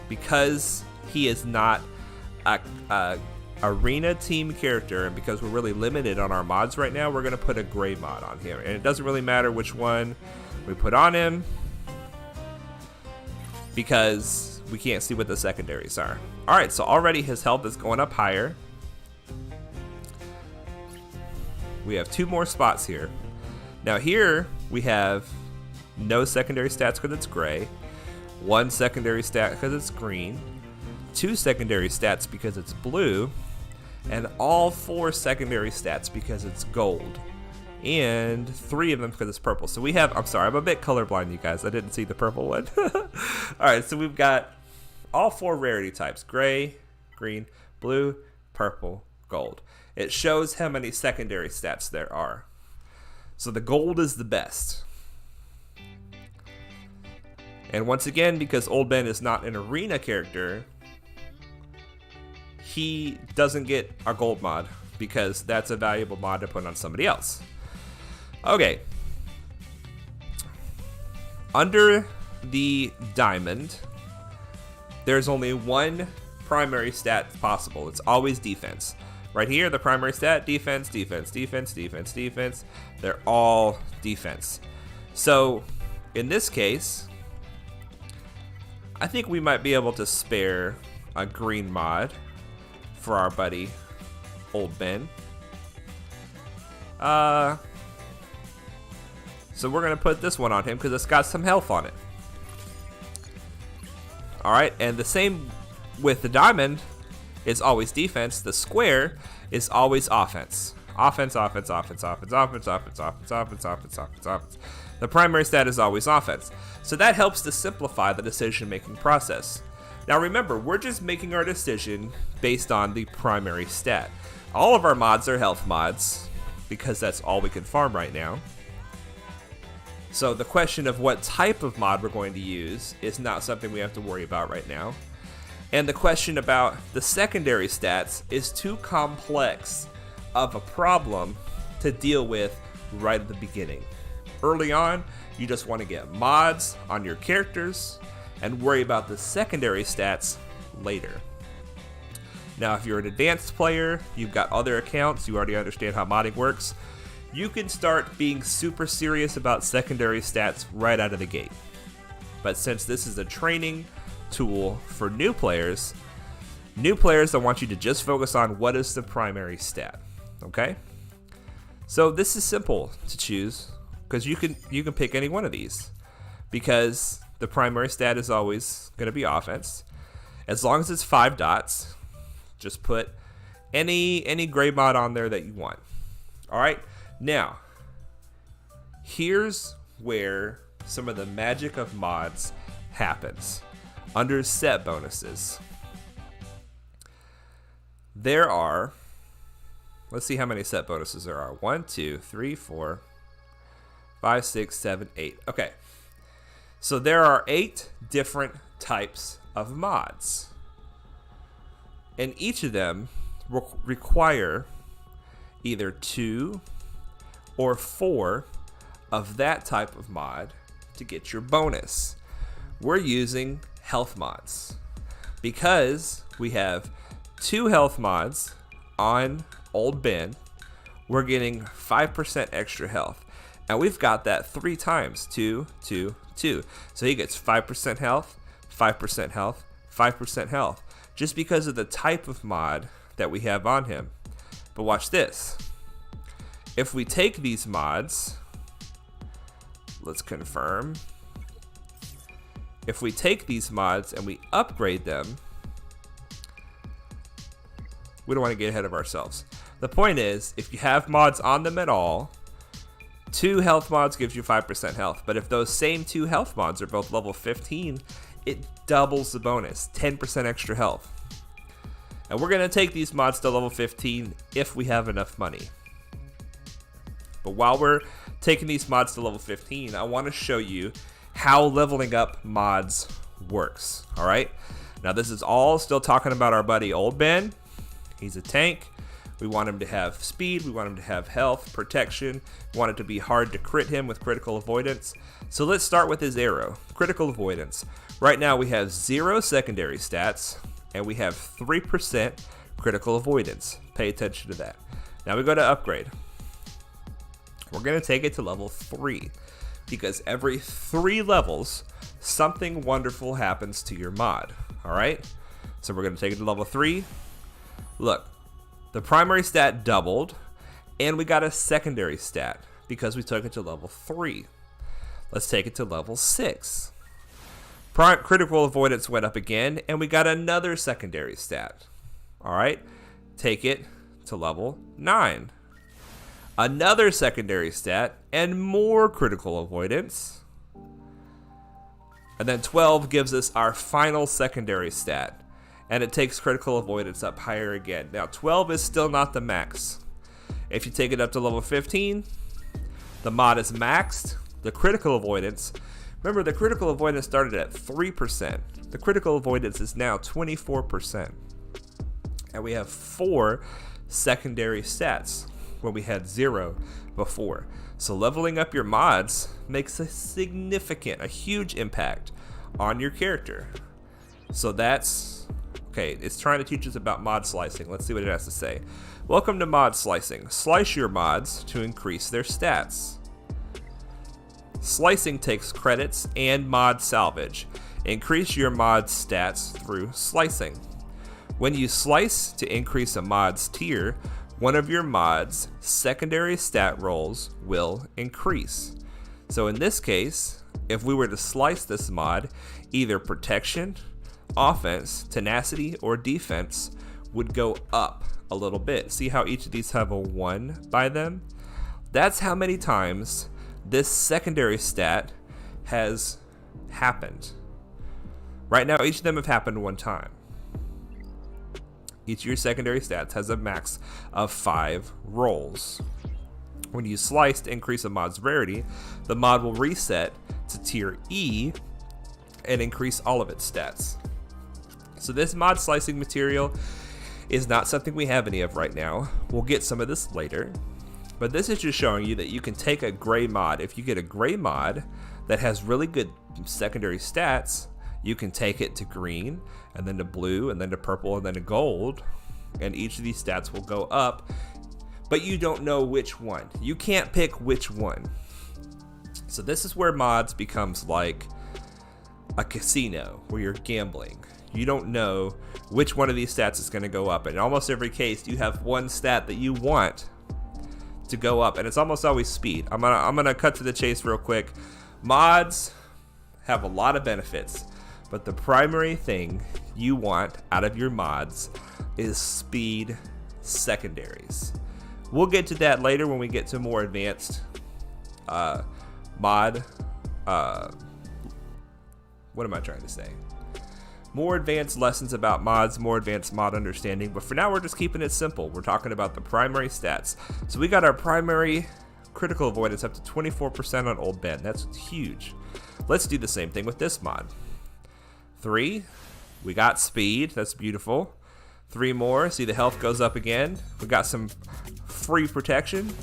A: Because he is not a arena team character, and because we're really limited on our mods right now, we're going to put a gray mod on here. And it doesn't really matter which one we put on him, because we can't see what the secondaries are. Alright, so already his health is going up higher. We have 2 more spots here. Now here we have no secondary stats because it's gray, 1 secondary stat because it's green, 2 secondary stats because it's blue, and all 4 secondary stats because it's gold, and 3 of them because it's purple. So we have, I'm sorry, I'm a bit colorblind, you guys. I didn't see the purple one. Alright, so we've got all 4 rarity types: gray, green, blue, purple, gold. It shows how many secondary stats there are. So the gold is the best. And once again, because Old Ben is not an arena character, he doesn't get our gold mod, because that's a valuable mod to put on somebody else. Okay. Under the diamond, there's only 1 primary stat possible. It's always defense. Right here, the primary stat, defense, defense, defense, defense, defense. They're all defense. So, in this case, I think we might be able to spare a green mod for our buddy, Old Ben. So we're going to put this one on him because it's got some health on it. Alright, and the same with the diamond. Is always defense. The square is always offense. Offense, offense, offense, offense, offense, offense, offense, offense, offense, offense, offense. The primary stat is always offense. So that helps to simplify the decision-making process. Now remember, we're just making our decision based on the primary stat. All of our mods are health mods, because that's all we can farm right now. So the question of what type of mod we're going to use is not something we have to worry about right now. And the question about the secondary stats is too complex of a problem to deal with right at the beginning. Early on, you just want to get mods on your characters and worry about the secondary stats later. Now, if you're an advanced player, you've got other accounts, you already understand how modding works, you can start being super serious about secondary stats right out of the gate. But since this is a training tool for new players, I want you to just focus on what is the primary stat. Okay, so this is simple to choose because you can pick any one of these, because the primary stat is always going to be offense. As long as it's 5 dots, just put any gray mod on there that you want. All right, now here's where some of the magic of mods happens. under set bonuses, there are, let's see how many set bonuses there are. 1, 2, 3, 4, 5, 6, 7, 8. Okay. So there are 8 different types of mods. And each of them require either 2 or 4 of that type of mod to get your bonus. We're using health mods because we have 2 health mods on Old Ben. We're getting 5% extra health, and we've got that 3 times. 2, 2, 2. So he gets 5% health, 5% health, 5% health, just because of the type of mod that we have on him. But watch this. If we take these mods, let's confirm. If we take these mods and we upgrade them, we don't want to get ahead of ourselves. The point is, if you have mods on them at all, 2 health mods gives you 5% health. But if those same 2 health mods are both level 15, it doubles the bonus, 10% extra health. And we're going to take these mods to level 15 if we have enough money. But while we're taking these mods to level 15, I want to show you how leveling up mods works. All right. Now this is all still talking about our buddy Old Ben. He's a tank. We want him to have speed. We want him to have health, protection. We want it to be hard to crit him with critical avoidance. So let's start with his arrow, critical avoidance. Right now we have 0 secondary stats and we have 3% critical avoidance. Pay attention to that. Now we go to upgrade. We're going to take it to level 3 because every 3 levels, something wonderful happens to your mod. All right. So we're going to take it to level 3. Look, the primary stat doubled, and we got a secondary stat because we took it to level 3. Let's take it to level 6. Critical avoidance went up again, and we got another secondary stat. All right, take it to level 9. Another secondary stat, and more critical avoidance. And then 12 gives us our final secondary stat. And it takes critical avoidance up higher again. Now 12 is still not the max. If you take it up to level 15, the mod is maxed. The critical avoidance, remember the critical avoidance started at 3%. The critical avoidance is now 24%. And we have 4 secondary stats when we had 0 before. So leveling up your mods makes a huge impact on your character. So that's okay, it's trying to teach us about mod slicing. Let's see what it has to say. Welcome to mod slicing. Slice your mods to increase their stats. Slicing takes credits and mod salvage. Increase your mod's stats through slicing. When you slice to increase a mod's tier, one of your mod's secondary stat rolls will increase. So in this case, if we were to slice this mod, either protection, offense, tenacity, or defense would go up a little bit. See how each of these have a 1 by them? That's how many times this secondary stat has happened. Right now, each of them have happened 1 time. Each of your secondary stats has a max of 5 rolls. When you slice to increase a mod's rarity, the mod will reset to tier E and increase all of its stats. So this mod slicing material is not something we have any of right now. We'll get some of this later. But this is just showing you that you can take a gray mod. If you get a gray mod that has really good secondary stats, you can take it to green, and then to blue, and then to purple, and then to gold. And each of these stats will go up, but you don't know which one. You can't pick which one. So this is where mods becomes like a casino where you're gambling. You don't know which one of these stats is going to go up. And in almost every case, you have one stat that you want to go up, and it's almost always speed. I'm gonna cut to the chase real quick. Mods have a lot of benefits, but the primary thing you want out of your mods is speed secondaries. We'll get to that later when we get to more advanced mod. What am I trying to say? more advanced lessons about mods, more advanced mod understanding, but for now we're just keeping it simple. We're talking about the primary stats. So we got our primary critical avoidance up to 24% on Old Ben. That's huge. Let's do the same thing with this mod. 3, we got speed, that's beautiful. 3 more, see the health goes up again. We got some free protection.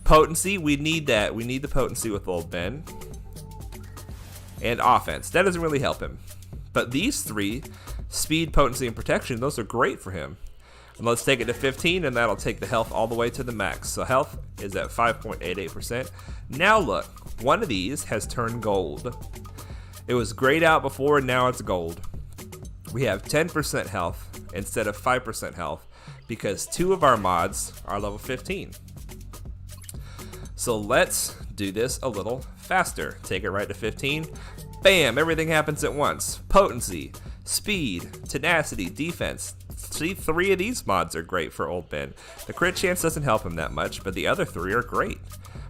A: Potency, we need that. We need the potency with Old Ben. And offense, that doesn't really help him. But these 3, speed, potency, and protection, those are great for him. And let's take it to 15, and that'll take the health all the way to the max. So health is at 5.88%. Now look, one of these has turned gold. It was grayed out before, and now it's gold. We have 10% health instead of 5% health because 2 of our mods are level 15. So let's do this a little faster. Take it right to 15. Bam, everything happens at once. Potency, speed, tenacity, defense. See, 3 of these mods are great for Old Ben. The crit chance doesn't help him that much, but the other 3 are great.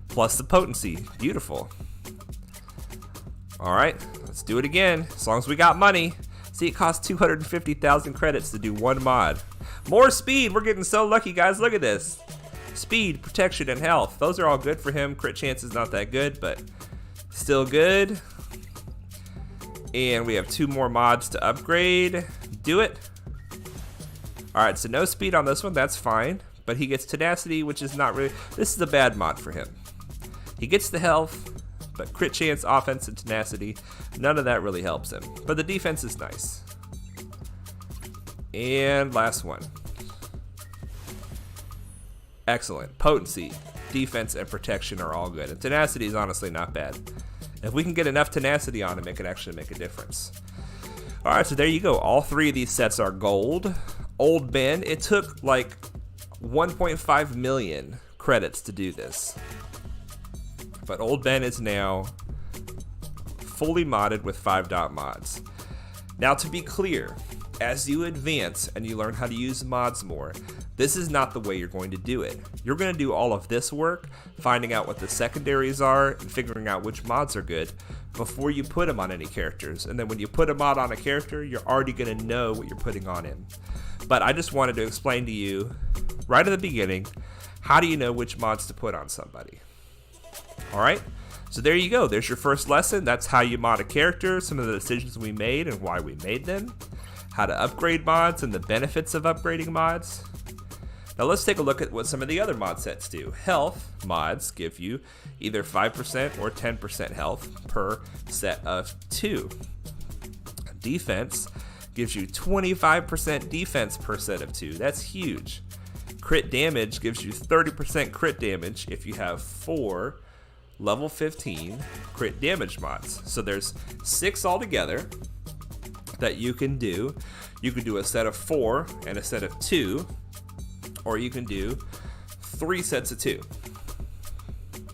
A: Plus the potency, beautiful. All right, let's do it again, as long as we got money. See, it costs 250,000 credits to do 1 mod. More speed, we're getting so lucky, guys, look at this. Speed, protection, and health, those are all good for him. Crit chance is not that good, but still good. And we have 2 more mods to upgrade. Do it. All right, so no speed on this one, that's fine. But he gets tenacity, which is not really, this is a bad mod for him. He gets the health, but crit chance, offense, and tenacity, none of that really helps him. But the defense is nice. And last one. Excellent. Potency, defense, and protection are all good. And tenacity is honestly not bad. If we can get enough tenacity on him, it can actually make a difference. All right, so there you go. All 3 of these sets are gold. Old Ben, it took like 1.5 million credits to do this. But Old Ben is now fully modded with 5-dot mods. Now to be clear, as you advance and you learn how to use mods more, this is not the way you're going to do it. You're going to do all of this work, finding out what the secondaries are and figuring out which mods are good before you put them on any characters. And then when you put a mod on a character, you're already going to know what you're putting on him. But I just wanted to explain to you right at the beginning, how do you know which mods to put on somebody? All right, so there you go. There's your first lesson. That's how you mod a character, some of the decisions we made and why we made them, how to upgrade mods and the benefits of upgrading mods. Now let's take a look at what some of the other mod sets do. Health mods give you either 5% or 10% health per set of 2. Defense gives you 25% defense per set of 2. That's huge. Crit damage gives you 30% crit damage if you have 4 level 15 crit damage mods. So there's 6 altogether that you can do. You can do a set of 4 and a set of 2, or you can do 3 sets of 2.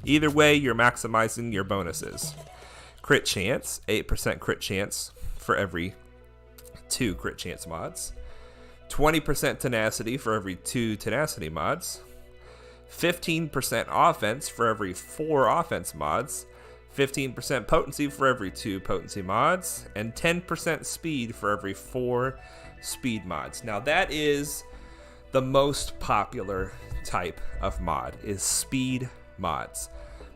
A: Either way, you're maximizing your bonuses. Crit chance, 8% crit chance for every 2 crit chance mods. 20% tenacity for every 2 tenacity mods. 15% offense for every 4 offense mods. 15% potency for every 2 potency mods. And 10% speed for every 4 speed mods. Now that is the most popular type of mod, is speed mods.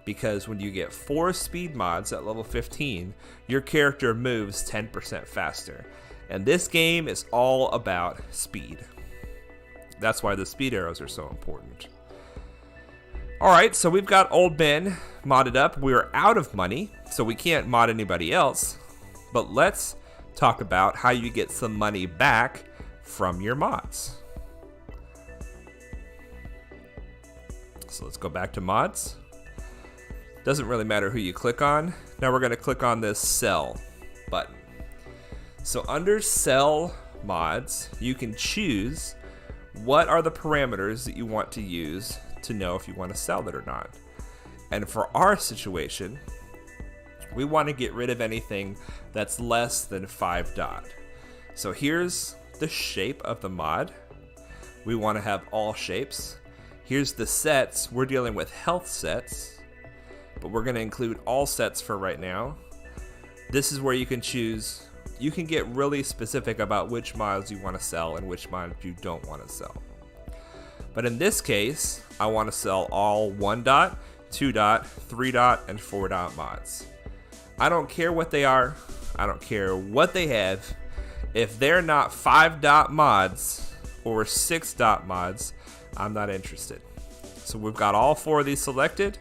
A: Because when you get 4 speed mods at level 15, your character moves 10% faster. And this game is all about speed. That's why the speed arrows are so important. Alright, so we've got Old Ben modded up. We're out of money, so we can't mod anybody else. But let's talk about how you get some money back from your mods. So let's go back to mods. Doesn't really matter who you click on. Now we're going to click on this sell button. So under sell mods, you can choose what are the parameters that you want to use to know if you want to sell it or not. And for our situation, we want to get rid of anything that's less than 5 dot. So here's the shape of the mod. We want to have all shapes. Here's the sets. We're dealing with health sets, but we're going to include all sets for right now. This is where you can choose you can get really specific about which mods you want to sell and which mods you don't want to sell. But in this case, I want to sell all 1 dot, 2 dot, 3 dot, and 4 dot mods. I don't care what they are. I don't care what they have. If they're not 5 dot mods or 6 dot mods, I'm not interested. So we've got all 4 of these selected.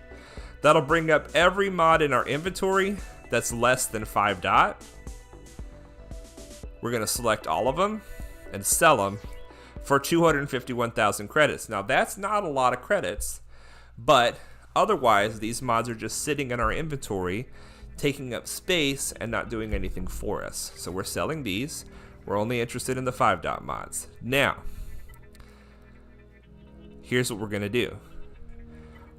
A: That'll bring up every mod in our inventory that's less than 5 dot. We're going to select all of them and sell them for 251,000 credits. Now that's not a lot of credits, but otherwise these mods are just sitting in our inventory, taking up space and not doing anything for us. So we're selling these. We're only interested in the 5 dot mods. Now, here's what we're going to do.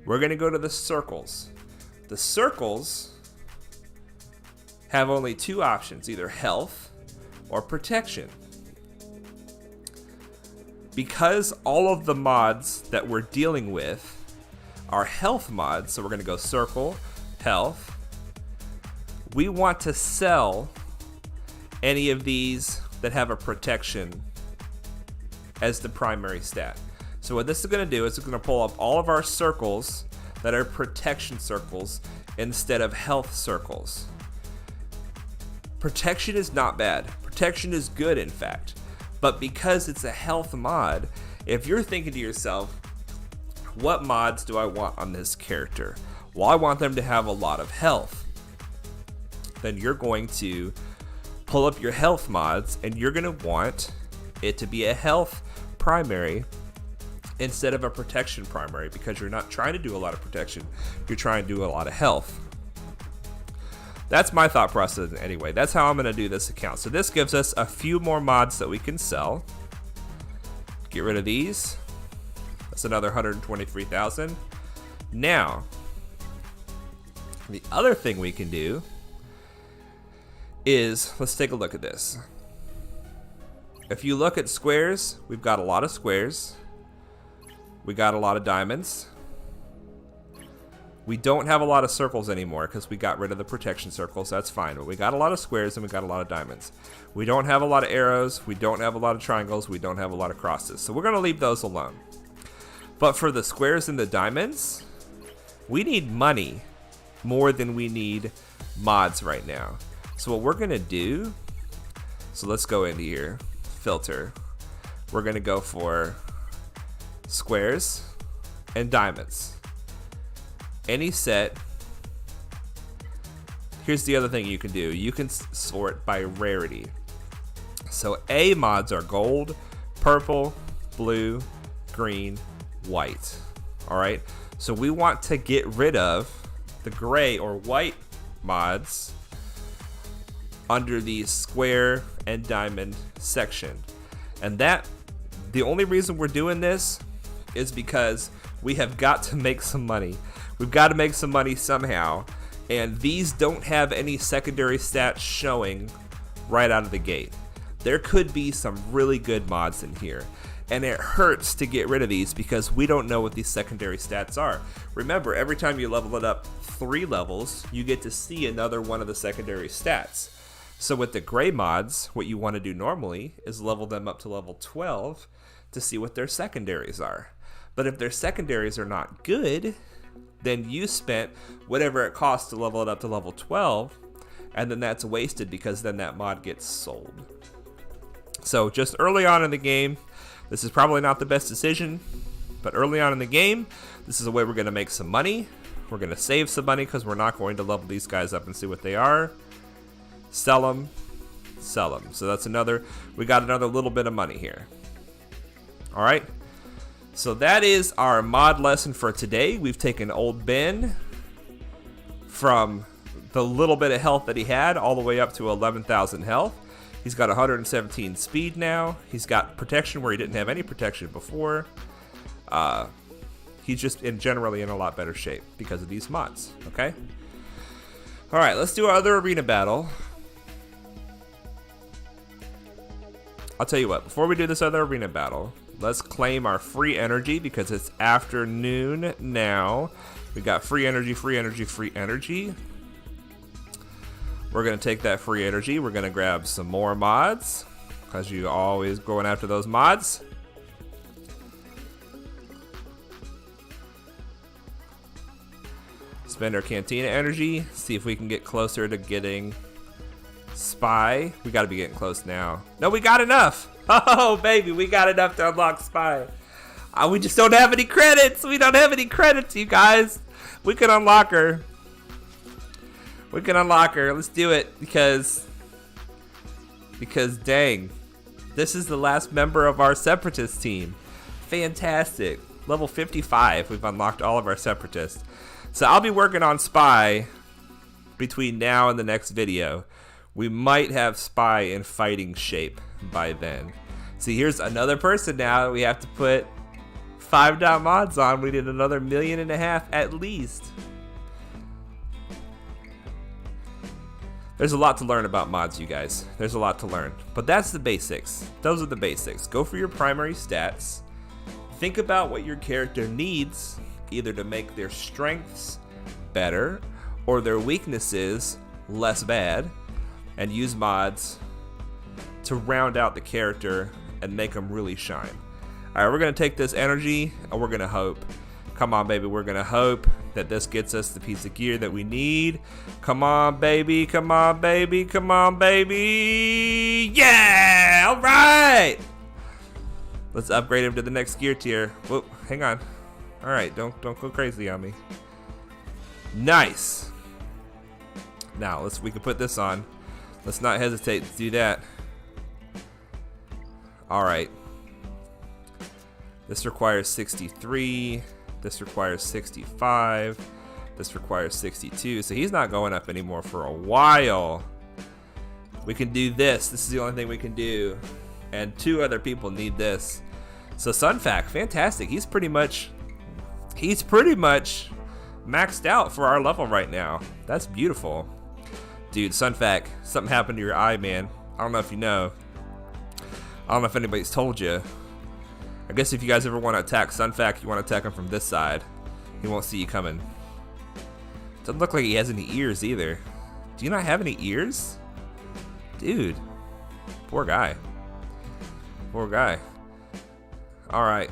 A: We're going to go to the circles. The circles have only 2 options, either health or protection. Because all of the mods that we're dealing with are health mods, so we're going to go circle, health. We want to sell any of these that have a protection as the primary stat. So what this is going to do is it's going to pull up all of our circles that are protection circles instead of health circles. Protection is not bad. Protection is good, in fact. But because it's a health mod, if you're thinking to yourself, what mods do I want on this character? Well, I want them to have a lot of health. Then you're going to pull up your health mods and you're going to want it to be a health primary instead of a protection primary, because you're not trying to do a lot of protection, you're trying to do a lot of health. That's my thought process anyway. That's how I'm going to do this account. So this gives us a few more mods that we can sell. Get rid of these. That's another 123,000. Now, the other thing we can do is, let's take a look at this. If you look at squares, we've got a lot of squares. We got a lot of diamonds. We don't have a lot of circles anymore because we got rid of the protection circles. That's fine. But we got a lot of squares and we got a lot of diamonds. We don't have a lot of arrows. We don't have a lot of triangles. We don't have a lot of crosses. So we're going to leave those alone. But for the squares and the diamonds, we need money more than we need mods right now. So what we're going to do, so let's go into here, filter. We're going to go for squares and diamonds. Any set. Here's the other thing you can do. You can sort by rarity. So A mods are gold, purple, blue, green, white. All right. So we want to get rid of the gray or white mods under the square and diamond section. And the only reason we're doing this is because we have got to make some money. We've got to make some money somehow, and these don't have any secondary stats showing right out of the gate. There could be some really good mods in here, and it hurts to get rid of these because we don't know what these secondary stats are. Remember, every time you level it up 3 levels, you get to see another one of the secondary stats. So with the gray mods, what you want to do normally is level them up to level 12 to see what their secondaries are. But if their secondaries are not good, then you spent whatever it costs to level it up to level 12, and then that's wasted because then that mod gets sold. So just early on in the game, this is probably not the best decision, but early on in the game, this is a way we're going to make some money. We're going to save some money because we're not going to level these guys up and see what they are. Sell them, sell them. So that's we got another little bit of money here. All right. So that is our mod lesson for today. We've taken old Ben from the little bit of health that he had all the way up to 11,000 health. He's got 117 speed now. He's got protection where he didn't have any protection before. He's just generally in a lot better shape because of these mods, okay? All right, let's do our other arena battle. I'll tell you what, before we do this other arena battle, let's claim our free energy because it's afternoon now. We got free energy, free energy, free energy. We're gonna take that free energy. We're gonna grab some more mods, because you always going after those mods. Spend our Cantina energy. See if we can get closer to getting Spy. We gotta be getting close now. No, we got enough. Oh, baby, we got enough to unlock Spy. We just don't have any credits. We don't have any credits, you guys. We can unlock her. We can unlock her. Let's do it because dang, this is the last member of our Separatist team. Fantastic. Level 55. We've unlocked all of our Separatists. So I'll be working on Spy between now and the next video. We might have Spy in fighting shape by then. See, here's another person now that we have to put 5 mods on. We need another 1.5 million at least. There's a lot to learn about mods, you guys. There's a lot to learn. But that's the basics. Those are the basics. Go for your primary stats. Think about what your character needs, either to make their strengths better or their weaknesses less bad, and use mods to round out the character and make them really shine. All right, we're gonna take this energy and we're gonna hope. Come on, baby, we're gonna hope that this gets us the piece of gear that we need. Come on, baby, come on, baby, come on, baby. Yeah, all right. Let's upgrade him to the next gear tier. Whoa, hang on. All right, don't go crazy on me. Nice. Now we can put this on. Let's not hesitate to do that. All right. This requires 63. This requires 65. This requires 62. So he's not going up anymore for a while. We can do this. This is the only thing we can do. And 2 other people need this. So Sunfac, fantastic. He's pretty much maxed out for our level right now. That's beautiful. Dude, Sunfac, something happened to your eye, man. I don't know if you know. I don't know if anybody's told you. I guess if you guys ever want to attack Sunfac, you want to attack him from this side. He won't see you coming. Doesn't look like he has any ears either. Do you not have any ears? Dude. Poor guy. Poor guy. Alright.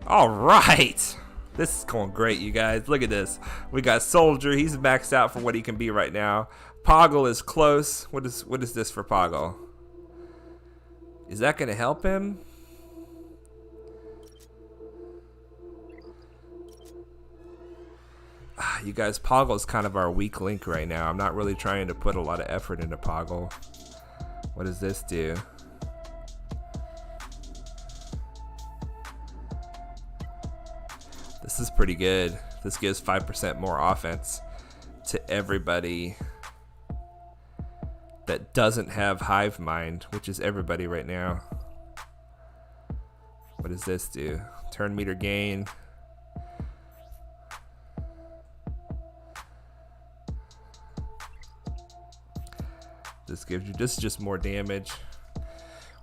A: Alright! This is going great, you guys. Look at this. We got Soldier. He's maxed out for what he can be right now. Poggle is close. What is this for Poggle? Is that going to help him? You guys, Poggle is kind of our weak link right now. I'm not really trying to put a lot of effort into Poggle. What does this do? This is pretty good. This gives 5% more offense to everybody that doesn't have Hive Mind, which is everybody right now. What does this do? Turn meter gain. This gives you just more damage.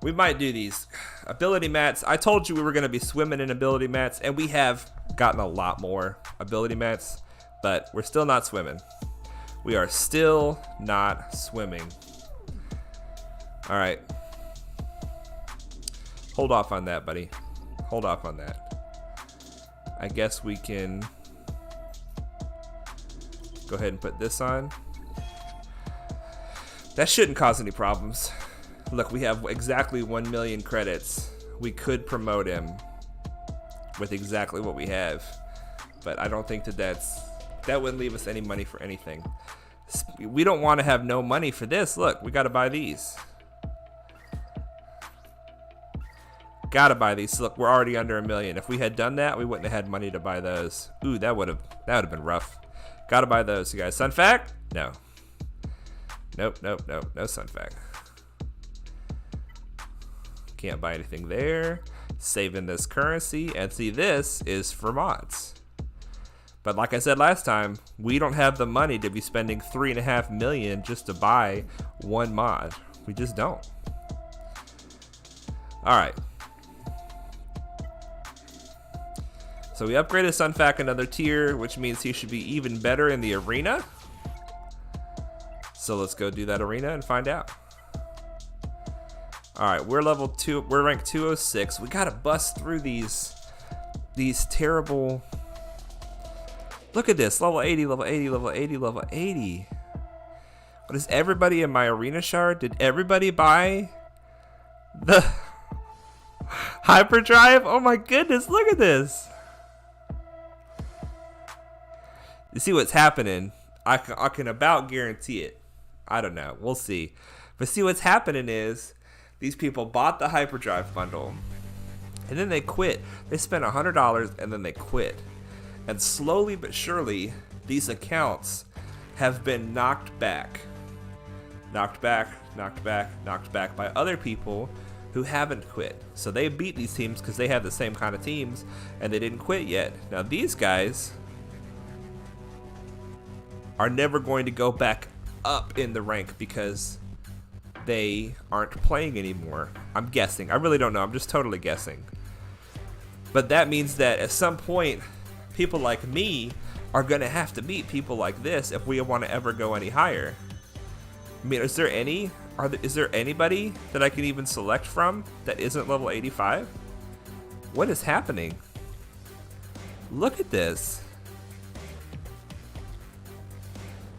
A: We might do these ability mats. I told you we were going to be swimming in ability mats, and we have gotten a lot more ability mats, but we're still not swimming. We are still not swimming. All right. Hold off on that, buddy. Hold off on that. I guess we can go ahead and put this on. That shouldn't cause any problems. Look, we have exactly 1 million credits. We could promote him with exactly what we have, but I don't think that wouldn't leave us any money for anything. We don't want to have no money for this. Look, we got to buy these. Gotta buy these. Look, we're already under 1 million. If we had done that, we wouldn't have had money to buy those. Ooh, that would have been rough. Gotta buy those, you guys. Sunfac? No. Nope. No Sunfac. Can't buy anything there. Saving this currency, and see, this is for mods. But like I said last time, we don't have the money to be spending 3.5 million just to buy 1 mod. We just don't. All right. So we upgraded Sunfac another tier, which means he should be even better in the arena. So let's go do that arena and find out. Alright, we're level 2. We're ranked 206. We gotta bust through these terrible... Look at this. Level 80, level 80, level 80, level 80. What is everybody in my arena shard? Did everybody buy the hyperdrive? Oh my goodness, look at this. You see what's happening? I can about guarantee it. I don't know. We'll see. But see what's happening is these people bought the hyperdrive bundle and then they quit. They spent $100 and then they quit. And slowly but surely, these accounts have been knocked back. Knocked back, knocked back, knocked back by other people who haven't quit. So they beat these teams because they have the same kind of teams and they didn't quit yet. Now these guys are never going to go back up in the rank because they aren't playing anymore. I'm guessing. I really don't know. I'm just totally guessing. But that means that at some point, people like me are going to have to beat people like this if we want to ever go any higher. I mean, is there anybody that I can even select from that isn't level 85? What is happening? Look at this.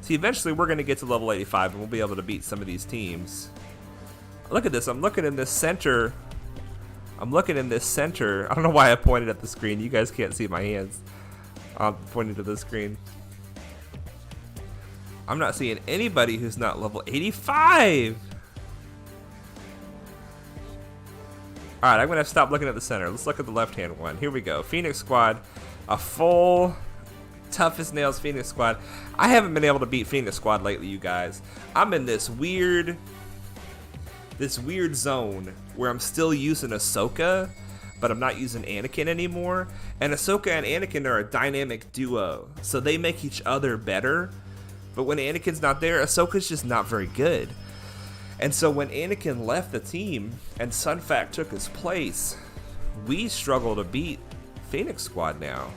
A: See, eventually we're going to get to level 85 and we'll be able to beat some of these teams. Look at this. I'm looking in this center. I don't know why I pointed at the screen. You guys can't see my hands. I'm pointing to the screen. I'm not seeing anybody who's not level 85. Alright, I'm going to stop looking at the center. Let's look at the left-hand one. Here we go. Phoenix Squad. A full tough as nails Phoenix Squad. I haven't been able to beat Phoenix Squad lately, you guys. I'm in this weird zone where I'm still using Ahsoka, but I'm not using Anakin anymore. And Ahsoka and Anakin are a dynamic duo, so they make each other better. But when Anakin's not there, Ahsoka's just not very good. And so when Anakin left the team and Sunfac took his place, we struggle to beat Phoenix Squad now.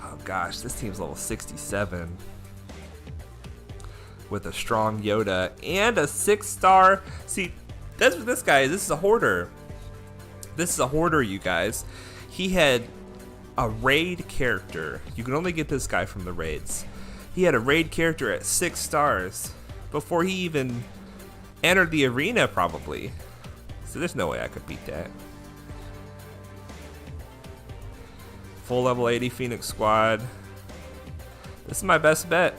A: Oh gosh, this team's level 67. With a strong Yoda and a 6-star. See, that's what this guy is. This is a hoarder. This is a hoarder, you guys. He had a raid character. You can only get this guy from the raids. He had a raid character at 6 stars before he even entered the arena, probably. So there's no way I could beat that. Full level 80 Phoenix Squad. This is my best bet.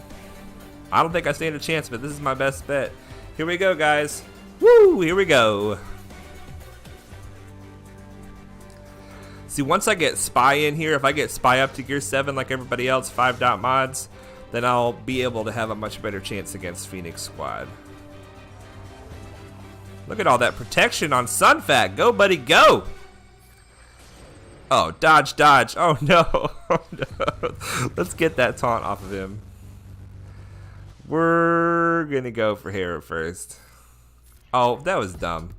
A: I don't think I stand a chance, but this is my best bet. Here we go, guys. Woo! Here we go. See, once I get Spy in here, if I get Spy up to Gear 7 like everybody else, 5 mods, then I'll be able to have a much better chance against Phoenix Squad. Look at all that protection on Sunfac. Go, buddy, go! Oh, dodge, dodge. Oh, no. Oh, no. Let's get that taunt off of him. We're gonna go for Hera first. Oh, that was dumb.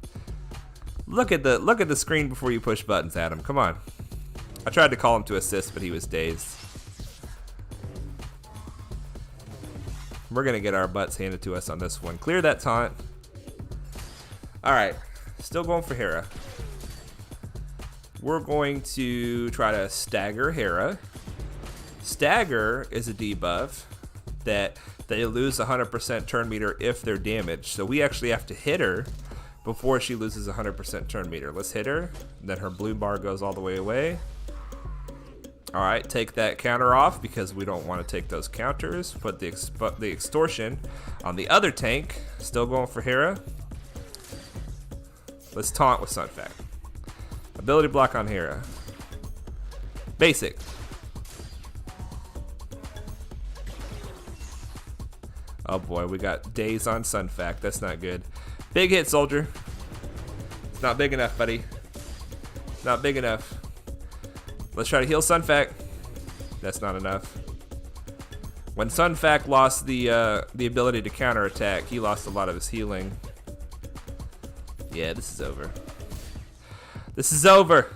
A: Look at the screen before you push buttons at him. Come on. I tried to call him to assist, but he was dazed. We're gonna get our butts handed to us on this one. Clear that taunt. Alright. Still going for Hera. We're going to try to stagger Hera. Stagger is a debuff that they lose 100% turn meter if they're damaged. So we actually have to hit her before she loses 100% turn meter. Let's hit her. Then her blue bar goes all the way away. Alright, take that counter off because we don't want to take those counters. Put the extortion on the other tank. Still going for Hera. Let's taunt with Sunfac. Ability block on Hera. Basic. Oh boy, we got days on Sunfac. That's not good. Big hit, soldier. It's not big enough, buddy. Not big enough. Let's try to heal Sunfac. That's not enough. When Sunfac lost the ability to counterattack, he lost a lot of his healing. Yeah, this is over. This is over.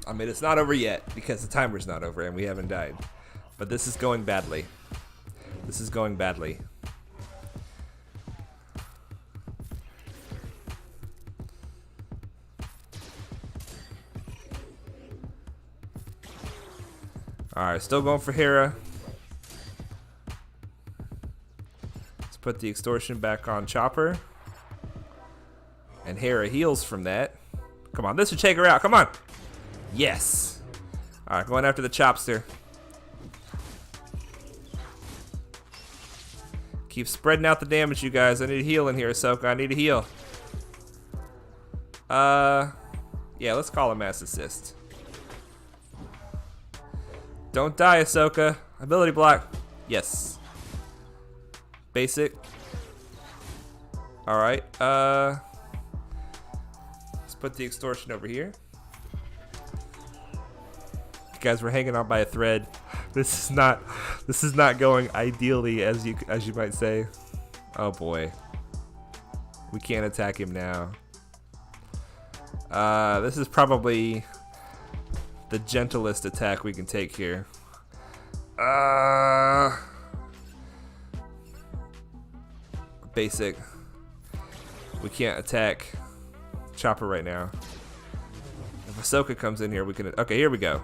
A: I mean, it's not over yet because the timer's not over and we haven't died. But this is going badly. This is going badly. Alright, still going for Hera. Let's put the extortion back on Chopper. And Hera heals from that. Come on, this should take her out. Come on. Yes. Alright, going after the Chopster. Keep spreading out the damage, you guys. I need a heal in here, Ahsoka. I need a heal. Yeah, let's call a mass assist. Don't die, Ahsoka. Ability block. Yes. Basic. Alright, let's put the extortion over here. You guys were hanging on by a thread. This is not going ideally, as you might say. Oh boy. We can't attack him now. This is probably the gentlest attack we can take here. Basic. We can't attack Chopper right now. If Ahsoka comes in here, we can. Okay, here we go.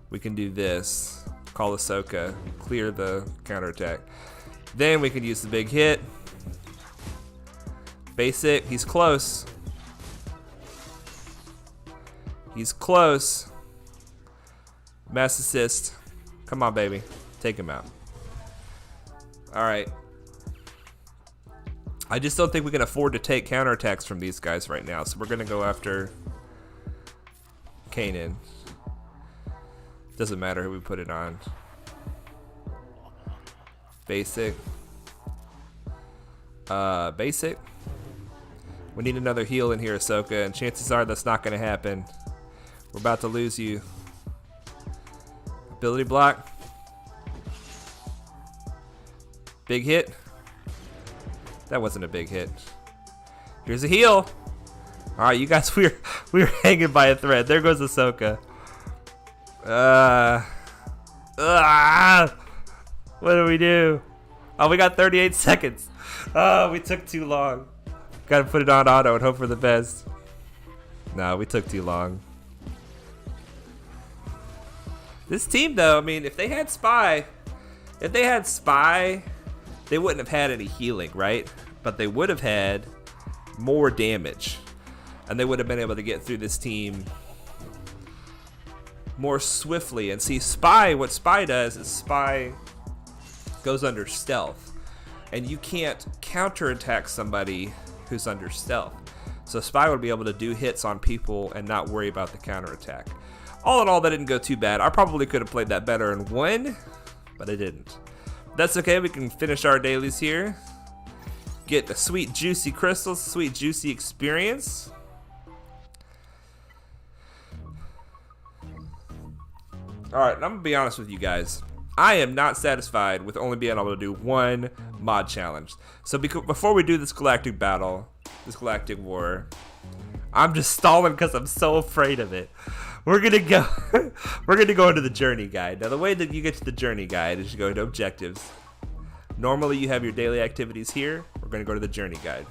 A: We can do this. Call Ahsoka. Clear the counterattack. Then we can use the big hit. Basic. He's close. He's close. Mass assist. Come on, baby. Take him out. Alright. I just don't think we can afford to take counterattacks from these guys right now, so we're going to go after Kanan. Doesn't matter who we put it on. Basic. Basic. We need another heal in here, Ahsoka, and chances are that's not going to happen. We're about to lose you. Ability block. Big hit. That wasn't a big hit. Here's a heal. Alright, you guys, we were hanging by a thread. There goes Ahsoka. What do we do? Oh, we got 38 seconds. Oh, we took too long. Gotta put it on auto and hope for the best. No, we took too long. This team, though, I mean, if they had Spy, they wouldn't have had any healing, right? But they would have had more damage. And they would have been able to get through this team more swiftly. And see, Spy, what Spy does is Spy goes under stealth. And you can't counterattack somebody who's under stealth. So Spy would be able to do hits on people and not worry about the counterattack. All in all, that didn't go too bad. I probably could have played that better and won, but I didn't. That's okay, we can finish our dailies here. Get the sweet juicy crystals, sweet juicy experience. Alright, I'm gonna be honest with you guys. I am not satisfied with only being able to do one mod challenge. So before we do this galactic battle, this galactic war, I'm just stalling because I'm so afraid of it. We're gonna go into the journey guide. Now the way that you get to the journey guide is you go into objectives. Normally you have your daily activities here. We're gonna go to the journey guide.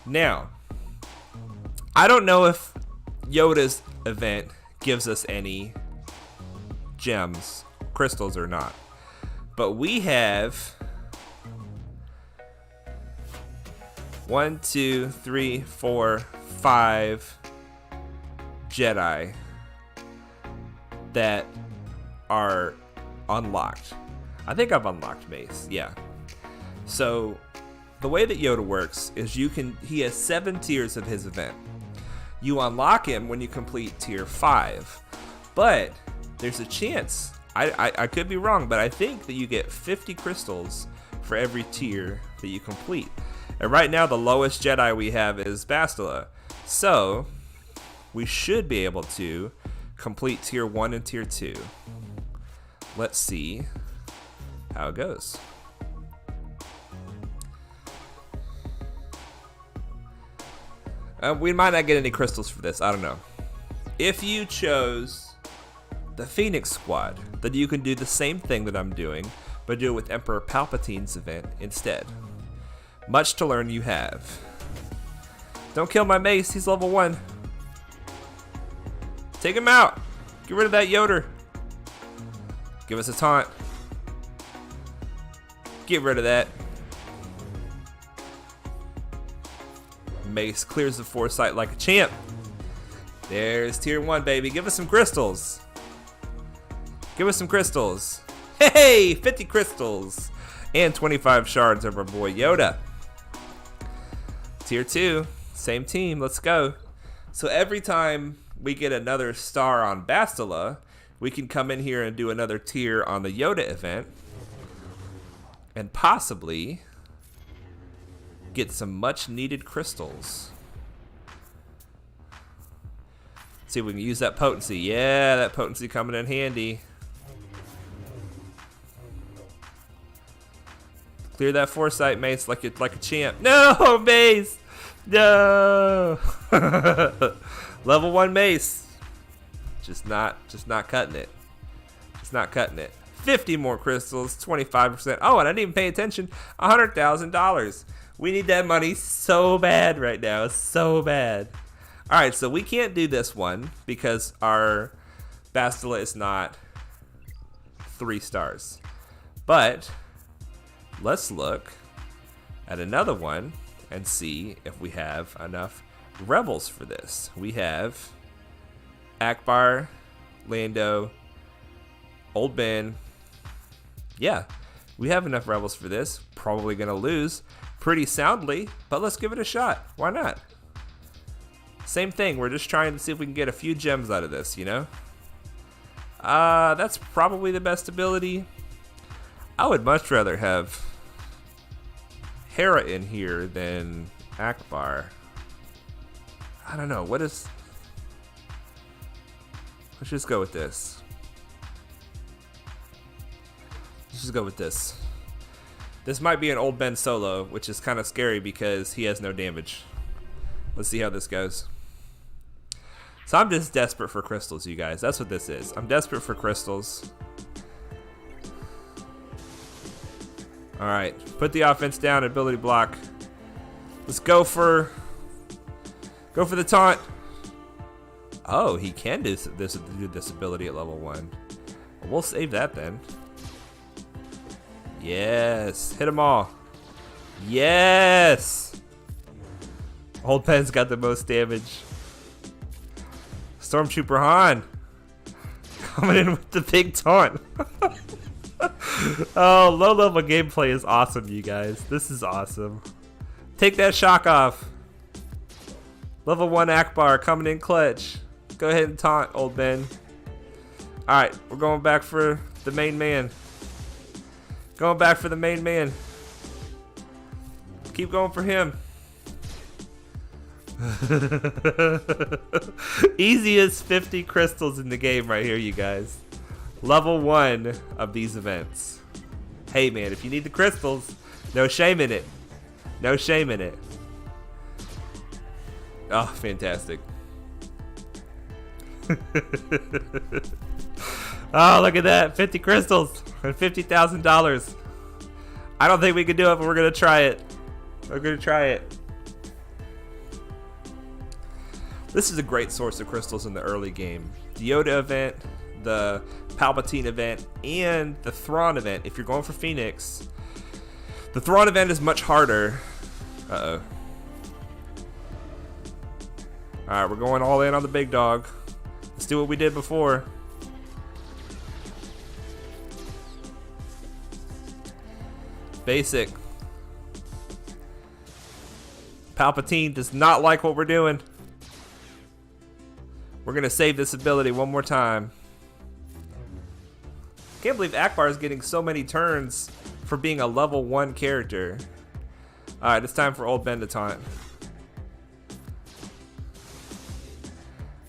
A: Now, I don't know if Yoda's event gives us any gems, crystals or not. But we have 1, 2, 3, 4, 5 Jedi that are unlocked. I think I've unlocked Mace, yeah. So the way that Yoda works is he has 7 tiers of his event. You unlock him when you complete tier 5, but there's a chance, I could be wrong, but I think that you get 50 crystals for every tier that you complete. And right now the lowest Jedi we have is Bastila. So we should be able to complete tier 1 and tier 2. Let's see how it goes. We might not get any crystals for this, I don't know. if you chose the Phoenix Squad, then you can do the same thing that I'm doing, but do it with Emperor Palpatine's event instead. Much to learn you have. Don't kill my mace, he's level 1. Take him out. Get rid of that Yoder. Give us a taunt. Get rid of that. Mace clears the foresight like a champ. There's tier 1, baby. Give us some crystals. Give us some crystals. Hey, 50 crystals. And 25 shards of our boy Yoda. Tier 2, same team. Let's go. So every time we get another star on Bastila, we can come in here and do another tier on the Yoda event. And possibly get some much needed crystals. See if we can use that potency. Yeah, that potency coming in handy. Clear that foresight, Mace, like a champ. No, Mace! No! Level 1 Mace. Just not cutting it. Just not cutting it. 50 more crystals, 25%. Oh, and I didn't even pay attention. $100,000. We need that money so bad right now. So bad. All right, so we can't do this one because our Bastila is not 3 stars. But let's look at another one and see if we have enough rebels for this. We have Akbar, Lando, Old Ben. Yeah, we have enough rebels for this. Probably gonna lose pretty soundly, but let's give it a shot. Why not? Same thing, we're just trying to see if we can get a few gems out of this, you know? That's probably the best ability. I would much rather have Hera in here than Akbar. I don't know, let's just go with this. Let's just go with this. This might be an Old Ben solo, which is kind of scary because he has no damage. Let's see how this goes. So I'm just desperate for crystals, you guys. That's what this is. I'm desperate for crystals. All right, put the offense down, ability block. Let's go for the taunt. Oh, he can do this ability at level 1. We'll save that then. Yes, hit them all. Yes. Old Ben's got the most damage. Stormtrooper Han coming in with the big taunt. Oh, low level gameplay is awesome, you guys. This is awesome. Take that shock off. Level 1 Akbar coming in clutch. Go ahead and taunt, Old Ben. Alright, we're going back for the main man. Going back for the main man. Keep going for him. Easiest 50 crystals in the game right here, you guys. Level 1 of these events. Hey man, if you need the crystals, no shame in it. No shame in it. Oh, fantastic. Oh, look at that. 50 crystals and $50,000. I don't think we can do it, but we're going to try it. We're going to try it. This is a great source of crystals in the early game. The Yoda event, the Palpatine event, and the Thrawn event. If you're going for Phoenix, the Thrawn event is much harder. Uh-oh. Alright, we're going all in on the big dog. Let's do what we did before. Basic. Palpatine does not like what we're doing. We're going to save this ability one more time. Can't believe Akbar is getting so many turns for being a level 1 character. Alright, it's time for Old Ben to taunt.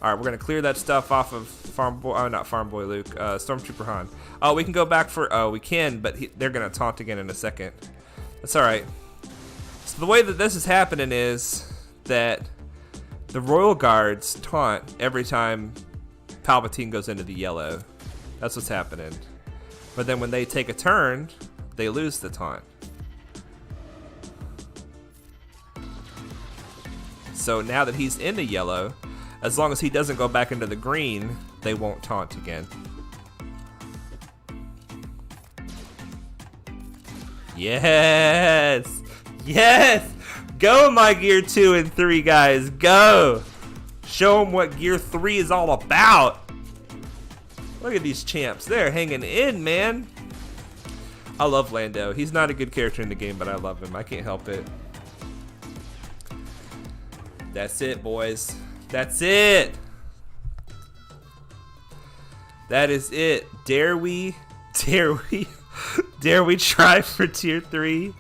A: Alright, we're going to clear that stuff off of Farm Boy, oh, not Farm Boy Luke, Stormtrooper Han. Oh, we can go back for, oh, we can, but they're going to taunt again in a second. That's alright. So the way that this is happening is that The Royal Guards taunt every time Palpatine goes into the yellow. That's what's happening. But then when they take a turn, they lose the taunt. So now that he's in the yellow, as long as he doesn't go back into the green, they won't taunt again. Yes! Yes! Go, my Gear 2 and 3 guys, go! Show them what Gear 3 is all about. Look at these champs, they're hanging in, man. I love Lando. He's not a good character in the game, but I love him. I can't help it. That's it, boys. That's it. That is it. Dare we try for tier 3?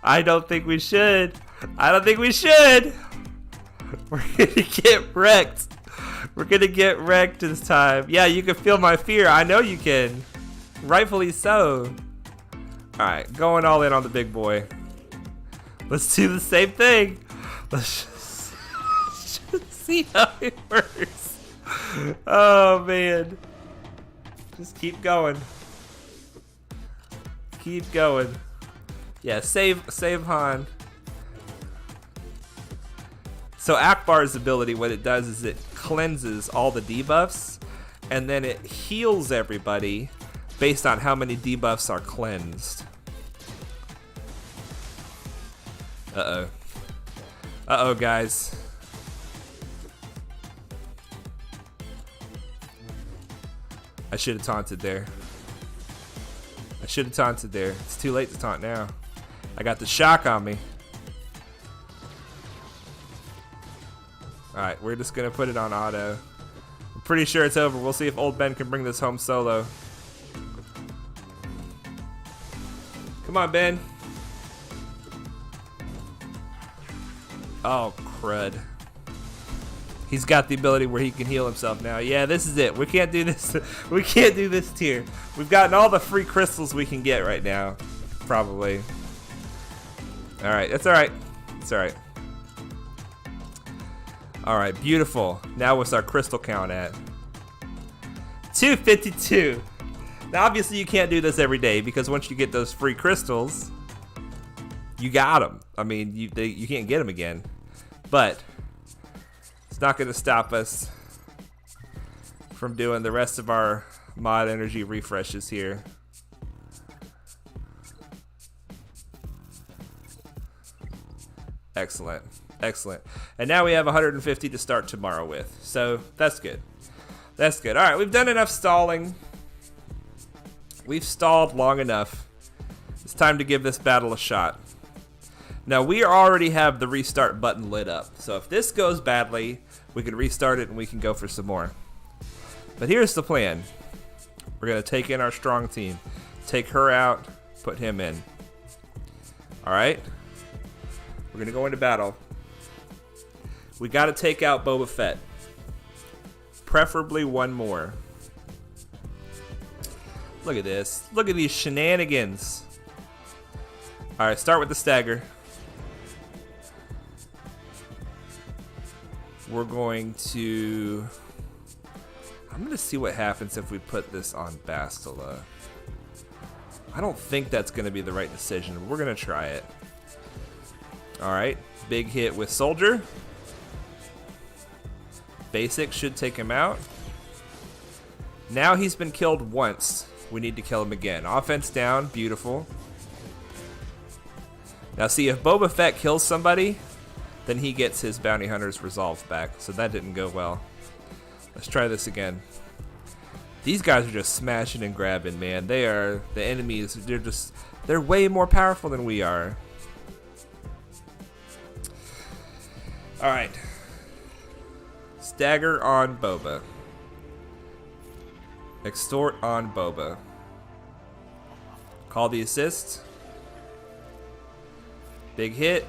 A: I don't think we should. I don't think we should. We're gonna get wrecked. We're gonna get wrecked this time. Yeah, you can feel my fear. I know you can. Rightfully so. Alright, going all in on the big boy. Let's do the same thing. Let's just see how it works. Oh man. Just keep going. Keep going. Yeah, save Han. So Akbar's ability, what it does is it cleanses all the debuffs, and then it heals everybody based on how many debuffs are cleansed. Uh-oh. Uh-oh, guys. I should have taunted there. I should have taunted there. It's too late to taunt now. I got the shock on me. Alright, we're just gonna put it on auto. I'm pretty sure it's over. We'll see if old Ben can bring this home solo. Come on, Ben. Oh, crud. He's got the ability where he can heal himself now. Yeah, this is it. We can't do this. We can't do this tier. We've gotten all the free crystals we can get right now. Probably. Alright, that's alright. It's alright. Alright, beautiful. Now what's our crystal count at? 252. Now obviously you can't do this every day because once you get those free crystals, you got them. I mean, you can't get them again. But it's not going to stop us from doing the rest of our mod energy refreshes here. Excellent. Excellent. And now we have 150 to start tomorrow with. So that's good. That's good. All right, we've done enough stalling. We've stalled long enough. It's time to give this battle a shot. Now we already have the restart button lit up. So if this goes badly, we can restart it and we can go for some more. But here's the plan. We're going to take in our strong team. Take her out, put him in. All right? We're going to go into battle. We got to take out Boba Fett. Preferably one more. Look at this. Look at these shenanigans. Alright, start with the stagger. We're going to... I'm going to see what happens if we put this on Bastila. I don't think that's going to be the right decision. We're going to try it. Alright, big hit with Soldier. Basic should take him out. Now he's been killed once. We need to kill him again. Offense down, beautiful. Now see, if Boba Fett kills somebody, then he gets his bounty hunter's resolve back. So that didn't go well. Let's try this again. These guys are just smashing and grabbing, man. They are the enemies. They're way more powerful than we are. Alright. Stagger on Boba. Extort on Boba. Call the assist. Big hit.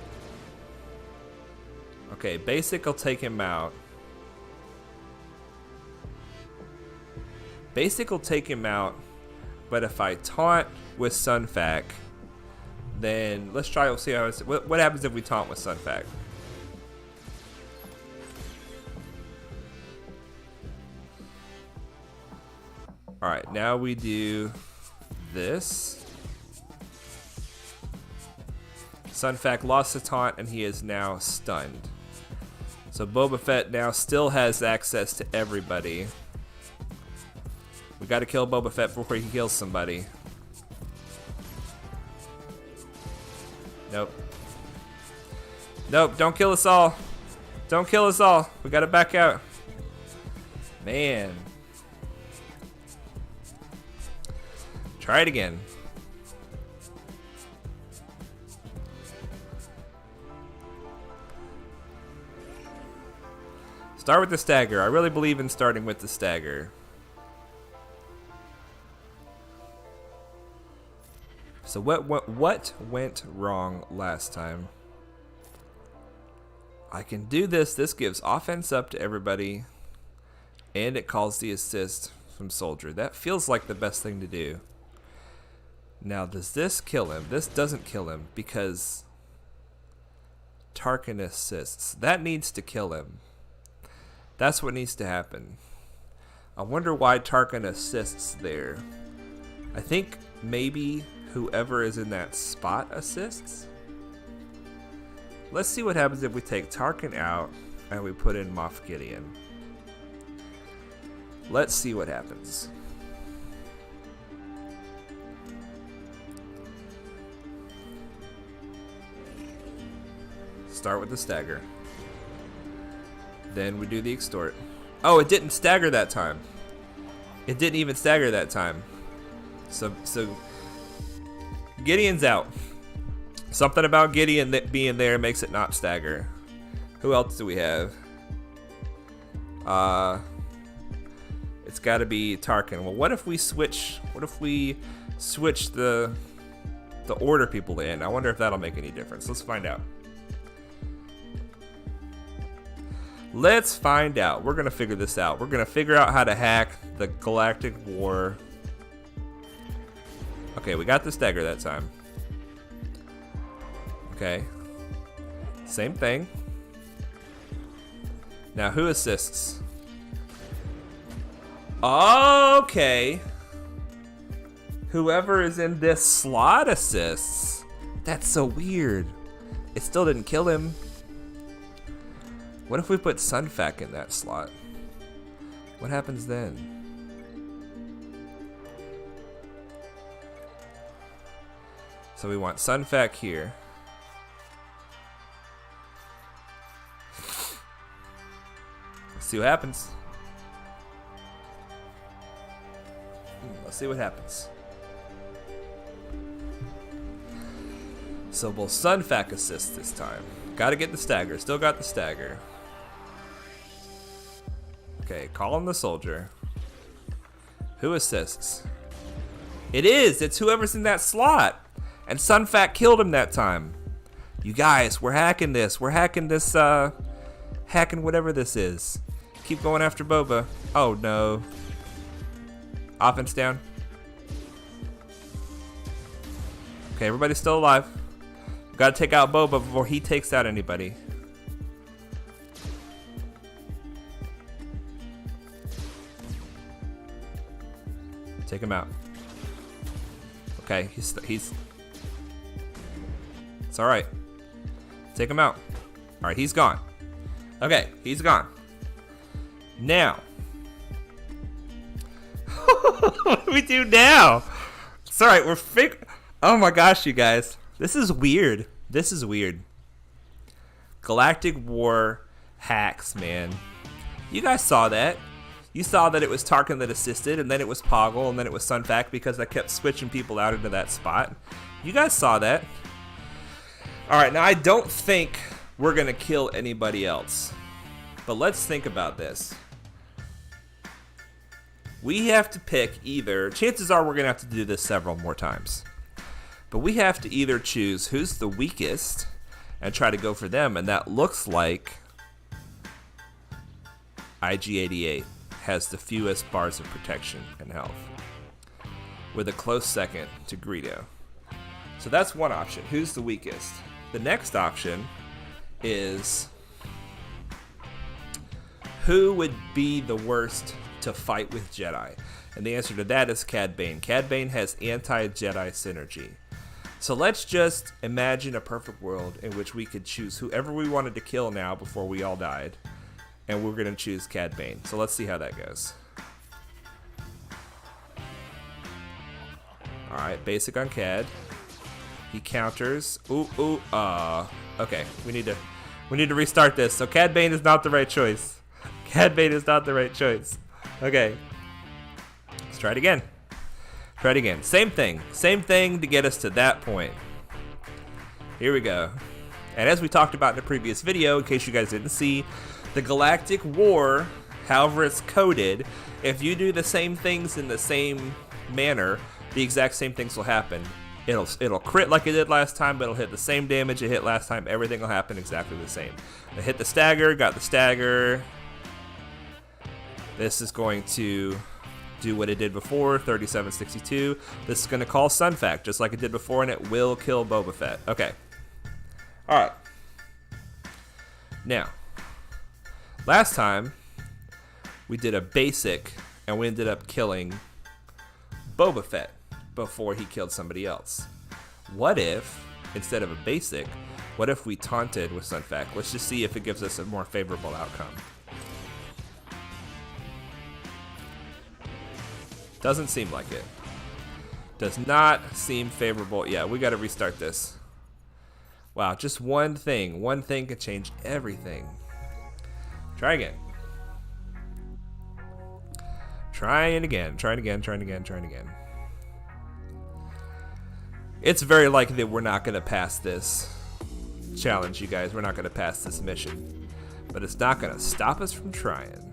A: Okay, basic will take him out. Basic will take him out, but if I taunt with Sunfac, then let's try. We'll see how what happens if we taunt with Sunfac. Alright, now we do this. Sun Fac lost a taunt and he is now stunned. So Boba Fett now still has access to everybody. We gotta kill Boba Fett before he kills somebody. Nope. Nope, don't kill us all. Don't kill us all. We gotta back out. Man. Try it again. Start with the stagger. I really believe in starting with the stagger. So what went wrong last time? I can do this. This gives offense up to everybody. And it calls the assist from Soldier. That feels like the best thing to do. Now, does this kill him? This doesn't kill him because Tarkin assists. That needs to kill him. That's what needs to happen. I wonder why Tarkin assists there. I think maybe whoever is in that spot assists. Let's see what happens if we take Tarkin out and we put in Moff Gideon. Let's see what happens. Start with the stagger. Then we do the extort. Oh, it didn't stagger that time. It didn't even stagger that time. So Gideon's out. Something about Gideon being there makes it not stagger. Who else do we have? It's got to be Tarkin. Well, what if we switch? What if we switch the order people in? I wonder if that'll make any difference. Let's find out. Let's find out. We're gonna figure this out. We're gonna figure out how to hack the Galactic War. Okay, we got the stagger that time. Okay. Same thing. Now, who assists? Okay. Whoever is in this slot assists. That's so weird. It still didn't kill him. What if we put Sun Fac in that slot? What happens then? So we want Sun Fac here. Let's see what happens. Let's see what happens. So we'll Sun Fac assist this time. Gotta get the stagger. Still got the stagger. Okay, call him the soldier. Who assists? It is! It's whoever's in that slot! And Sun Fac killed him that time. You guys, we're hacking this. We're hacking this, hacking whatever this is. Keep going after Boba. Oh no. Offense down. Okay, everybody's still alive. We gotta take out Boba before he takes out anybody. Take him out. Okay, he's it's alright. Take him out. Alright, he's gone. Okay, he's gone. Now. What do we do now? It's alright, oh my gosh, you guys. This is weird. This is weird. Galactic War hacks, man. You guys saw that. You saw that it was Tarkin that assisted, and then it was Poggle, and then it was Sun Fac because I kept switching people out into that spot. You guys saw that. Alright, now I don't think we're going to kill anybody else. But let's think about this. We have to pick either, chances are we're going to have to do this several more times. But we have to either choose who's the weakest and try to go for them, and that looks like IG-88 has the fewest bars of protection and health, with a close second to Greedo. So that's one option. Who's the weakest? The next option is who would be the worst to fight with Jedi? And the answer to that is Cad Bane. Cad Bane has anti-Jedi synergy. So let's just imagine a perfect world in which we could choose whoever we wanted to kill now before we all died. And we're going to choose Cad Bane. So let's see how that goes. Alright, basic on Cad. He counters. Okay, we need to restart this. So Cad Bane is not the right choice. Cad Bane is not the right choice. Okay. Let's try it again. Try it again. Same thing to get us to that point. Here we go. And as we talked about in the previous video, in case you guys didn't see, the Galactic War, however it's coded, if you do the same things in the same manner, the exact same things will happen. It'll crit like it did last time, but it'll hit the same damage it hit last time. Everything will happen exactly the same. I hit the stagger, got the stagger. This is going to do what it did before, 3762. This is going to call Sunfac, just like it did before, and it will kill Boba Fett. Okay. Alright. Now, last time, we did a basic, and we ended up killing Boba Fett before he killed somebody else. What if, instead of a basic, what if we taunted with Sunfac? Let's just see if it gives us a more favorable outcome. Doesn't seem like it. Does not seem favorable. Yeah, we got to restart this. Wow, just one thing. One thing could change everything. Try again. Trying again. Trying again. Trying again. Trying again. It's very likely that we're not going to pass this challenge, you guys. We're not going to pass this mission. But it's not going to stop us from trying.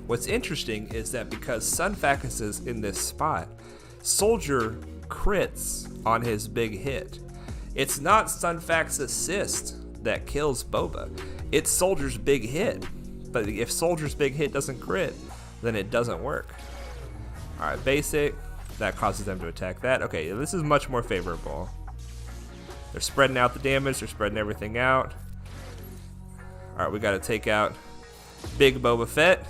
A: What's interesting is that because Sunfacus is in this spot, Soldier crits on his big hit. It's not Sunfac's assist that kills Boba. It's Soldier's big hit. But if Soldier's big hit doesn't crit, then it doesn't work. Alright, basic. That causes them to attack that. Okay, this is much more favorable. They're spreading out the damage. They're spreading everything out. Alright, we got to take out Big Boba Fett.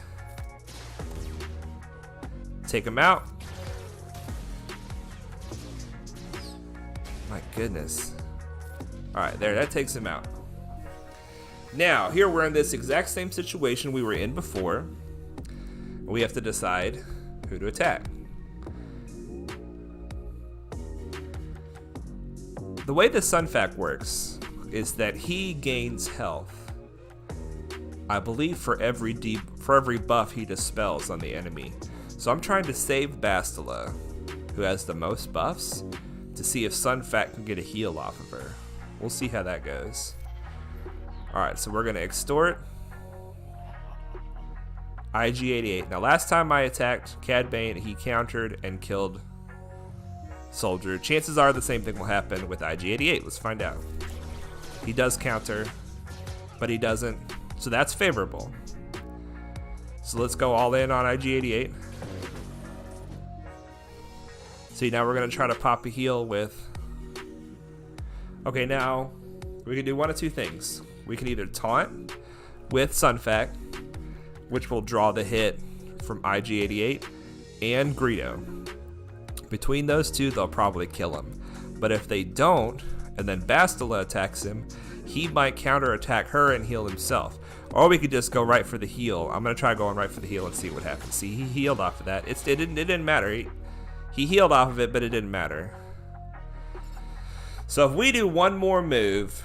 A: Take him out. My goodness. Alright, there, that takes him out. Now, here we're in this exact same situation we were in before. We have to decide who to attack. The way the Sunfac works is that he gains health, I believe, for every buff he dispels on the enemy. So I'm trying to save Bastila, who has the most buffs, to see if Sunfac can get a heal off of her. We'll see how that goes. Alright, so we're going to extort IG-88. Now, last time I attacked Cad Bane, he countered and killed Soldier. Chances are the same thing will happen with IG-88. Let's find out. He does counter, but he doesn't. So that's favorable. So let's go all in on IG-88. See, now we're going to try to pop a heal with... Okay, now we can do one of two things. We can either taunt with Sunfac, which will draw the hit from IG-88 and Greedo. Between those two, they'll probably kill him. But if they don't, and then Bastila attacks him, he might counterattack her and heal himself. Or we could just go right for the heal. I'm going to try going right for the heal and see what happens. See, he healed off of that. It didn't matter. He healed off of it, but it didn't matter. So if we do one more move,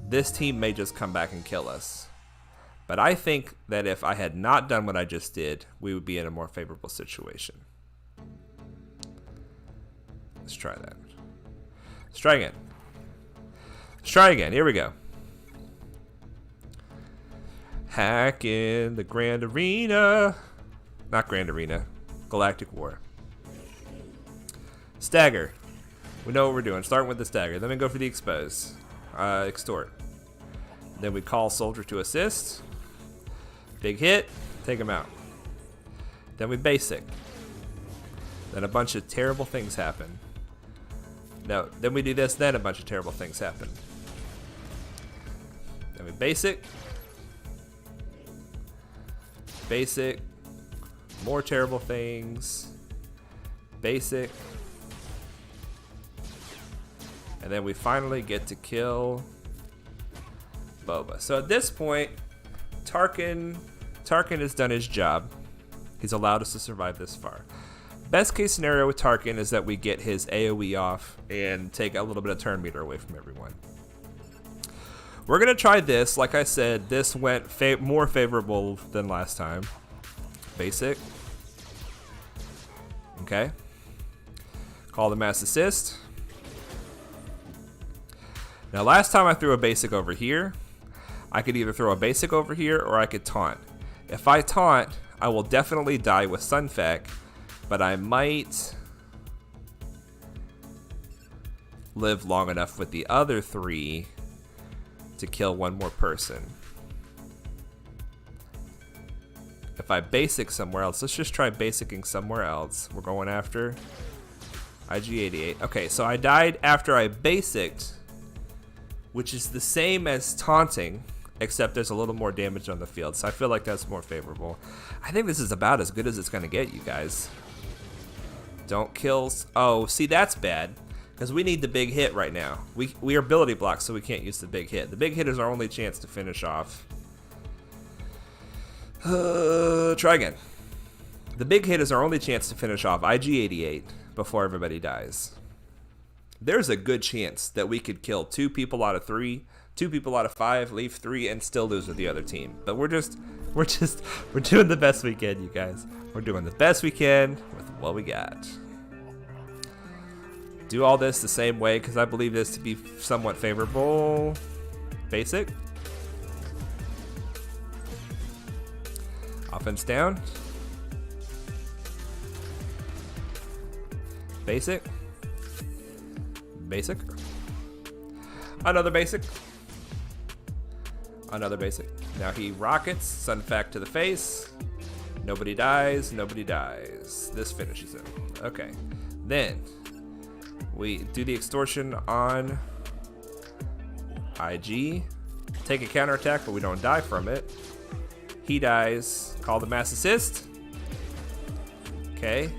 A: this team may just come back and kill us. But I think that if I had not done what I just did, we would be in a more favorable situation. Let's try that. Let's try again. Let's try again. Here we go. Hack in the Grand Arena. Not Grand Arena. Galactic War. Stagger. We know what we're doing. Starting with the stagger. Then we go for the expose. Extort. Then we call Soldier to assist. Big hit. Take him out. Then we basic. Then a bunch of terrible things happen. No, then we do this, then a bunch of terrible things happen. Then we basic. Basic. More terrible things. Basic. And then we finally get to kill Boba. So at this point, Tarkin has done his job. He's allowed us to survive this far. Best case scenario with Tarkin is that we get his AoE off and take a little bit of turn meter away from everyone. We're going to try this. Like I said, this went more favorable than last time. Basic. Okay. Call the mass assist. Now last time I threw a basic over here. I could either throw a basic over here or I could taunt. If I taunt, I will definitely die with Sunfac, but I might live long enough with the other 3 to kill one more person. If I basic somewhere else, let's just try basicing somewhere else. We're going after IG-88. Okay, so I died after I basicked, which is the same as taunting, except there's a little more damage on the field. So I feel like that's more favorable. I think this is about as good as it's going to get, you guys. Don't kill. Oh, see, that's bad. Because we need the big hit right now. We are ability blocked, so we can't use the big hit. The big hit is our only chance to finish off. Try again. The big hit is our only chance to finish off IG-88 before everybody dies. There's a good chance that we could kill 2 people out of 3, 2 people out of 5, leave 3, and still lose with the other team. But we're doing the best we can, you guys. We're doing the best we can with what we got. Do all this the same way because I believe this to be somewhat favorable. Basic. Offense down. Basic. Basic. Another basic. Another basic. Now he rockets. Sunfac to the face. Nobody dies. Nobody dies. This finishes him. Okay. Then we do the extortion on IG. Take a counterattack, but we don't die from it. He dies. Call the mass assist. Okay.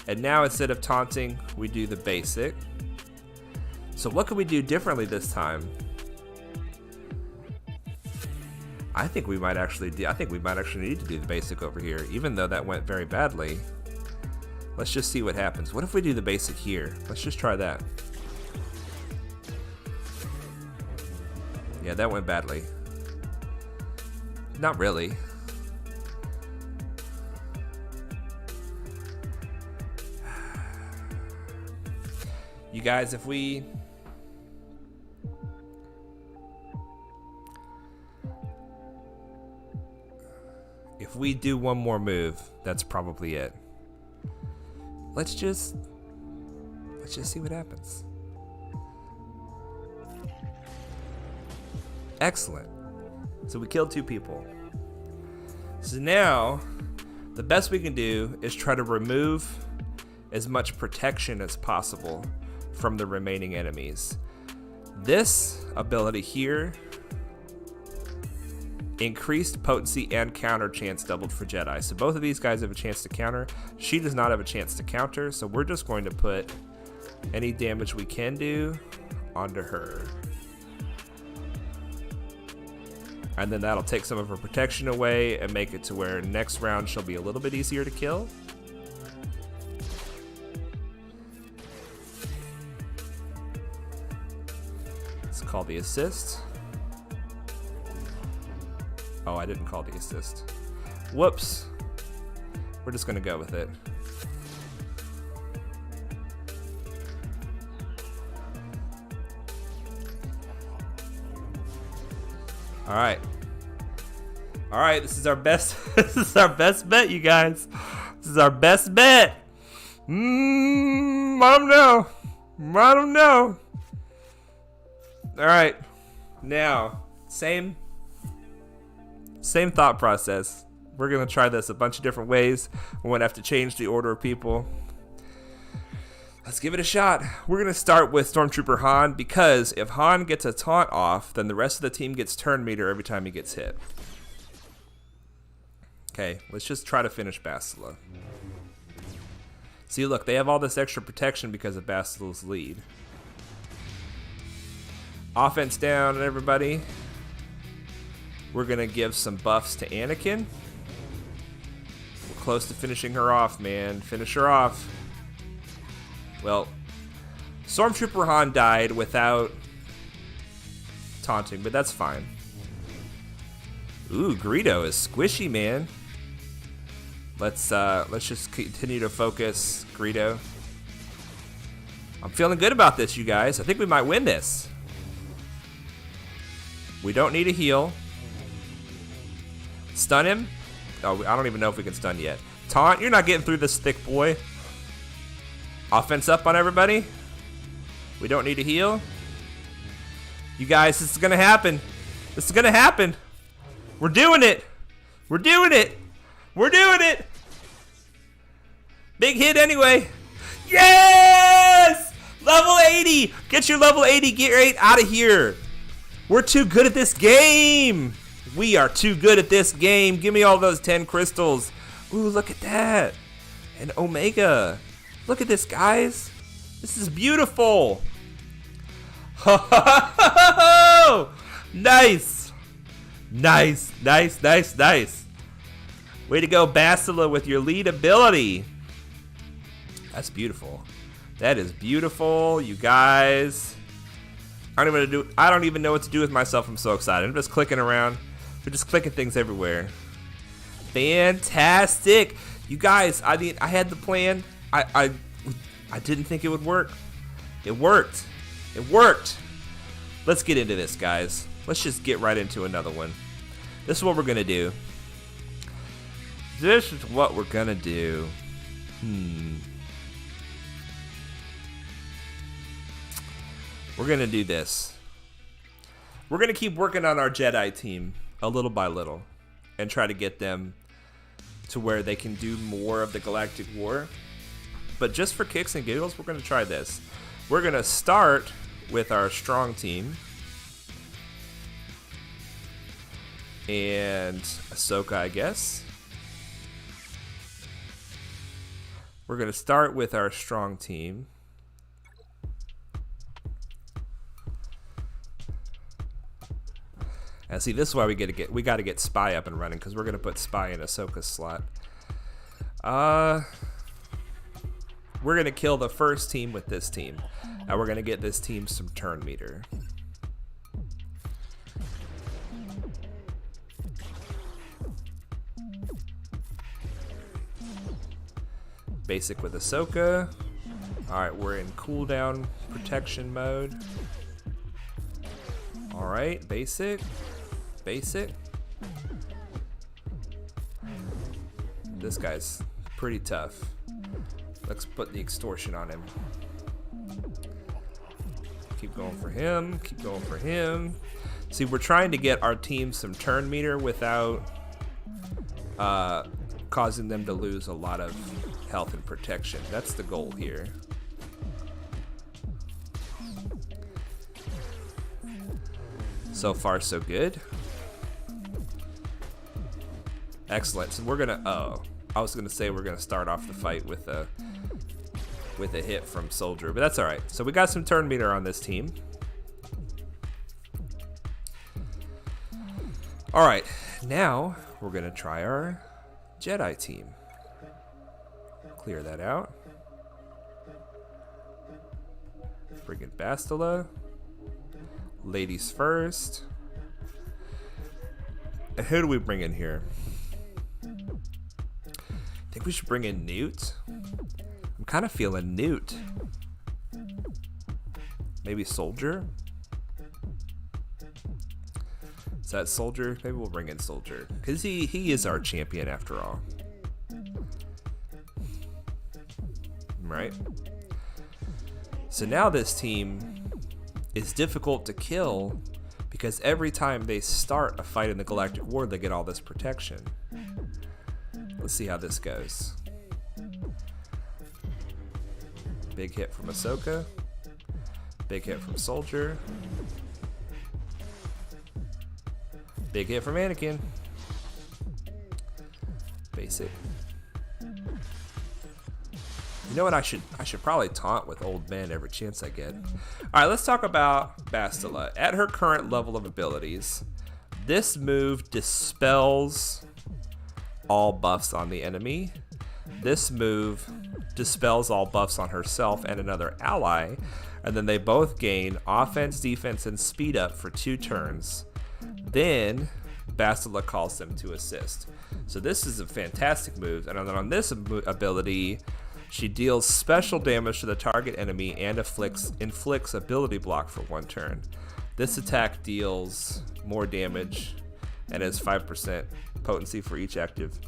A: And now instead of taunting, we do the basic. So what can we do differently this time? I think we might actually need to do the basic over here, even though that went very badly. Let's just see what happens. What if we do the basic here? Let's just try that. Yeah, that went badly. Not really. You guys, if we do one more move, that's probably it. Let's just see what happens. Excellent. So we killed 2 people. So now the best we can do is try to remove as much protection as possible from the remaining enemies. This ability here, increased potency and counter chance doubled for Jedi. So both of these guys have a chance to counter. She does not have a chance to counter, so we're just going to put any damage we can do onto her. And then that'll take some of her protection away and make it to where next round she'll be a little bit easier to kill. Let's call the assist. Oh, I didn't call the assist. Whoops. We're just gonna go with it. All right. All right, this is our best. This is our best bet, you guys. This is our best bet. I don't know. I don't know. All right. Now, same thought process. We're going to try this a bunch of different ways. We're going to have to change the order of people. Let's give it a shot. We're going to start with Stormtrooper Han because if Han gets a taunt off, then the rest of the team gets turn meter every time he gets hit. Okay, let's just try to finish Bastila. See, look, they have all this extra protection because of Bastila's lead. Offense down, everybody. We're going to give some buffs to Anakin. We're close to finishing her off, man. Finish her off. Well, Stormtrooper Han died without taunting, but that's fine. Ooh, Greedo is squishy, man. Let's just continue to focus Greedo. I'm feeling good about this, you guys. I think we might win this. We don't need a heal. Stun him? Oh, I don't even know if we can stun yet. Taunt? You're not getting through this thick boy. Offense up on everybody. We don't need a heal. You guys, this is gonna happen. This is gonna happen. We're doing it. We're doing it. We're doing it. Big hit anyway. Yes! Level 80. Get your level 80 gear 8 out of here. We're too good at this game. We are too good at this game. Give me all those 10 crystals. Ooh, look at that. And Omega. Look at this, guys. This is beautiful. Nice. Nice, nice, nice, nice. Way to go, Bastila, with your lead ability. That's beautiful. That is beautiful, you guys. I don't even know what to do with myself. I'm so excited. I'm just clicking around. We're just clicking things everywhere. Fantastic. You guys, I had the plan. I didn't think it would work. It worked. It worked. Let's get into this, guys. Let's just get right into another one. This is what we're gonna do. This is what we're gonna do. We're gonna do this. We're gonna keep working on our Jedi team a little by little and try to get them to where they can do more of the Galactic War. But just for kicks and giggles, we're going to try this. We're going to start with our strong team. And Ahsoka, I guess. We're going to start with our strong team. And see, this is why we got to get Spy up and running, because we're going to put Spy in Ahsoka's slot. We're going to kill the first team with this team. And we're going to get this team some turn meter. Basic with Ahsoka. Alright, we're in cooldown protection mode. Alright, basic. Basic. This guy's pretty tough. Let's put the extortion on him. Keep going for him. Keep going for him. See, we're trying to get our team some turn meter without causing them to lose a lot of health and protection. That's the goal here. So far, so good. Excellent. So we're gonna. Oh, I was gonna say we're gonna start off the fight with a hit from Soldier, but that's all right. So we got some turn meter on this team. All right, now we're gonna try our Jedi team. Clear that out. Bring in Bastila. Ladies first. And who do we bring in here? I think we should bring in Newt. I'm kind of feeling Newt. Maybe Soldier? Is that Soldier? Maybe we'll bring in Soldier. Because he is our champion after all. Right? So now this team is difficult to kill because every time they start a fight in the Galactic War, they get all this protection. Let's see how this goes. Big hit from Ahsoka. Big hit from Soldier. Big hit from Anakin. Basic. You know what? I should probably taunt with Old Ben every chance I get. All right, let's talk about Bastila. At her current level of abilities, this move dispels all buffs on the enemy. This move dispels all buffs on herself and another ally, and then they both gain offense, defense, and speed up for 2 turns. Then Bastila calls them to assist. So this is a fantastic move, and then on this ability, she deals special damage to the target enemy and inflicts ability block for 1 turn. This attack deals more damage and has 5% potency for each active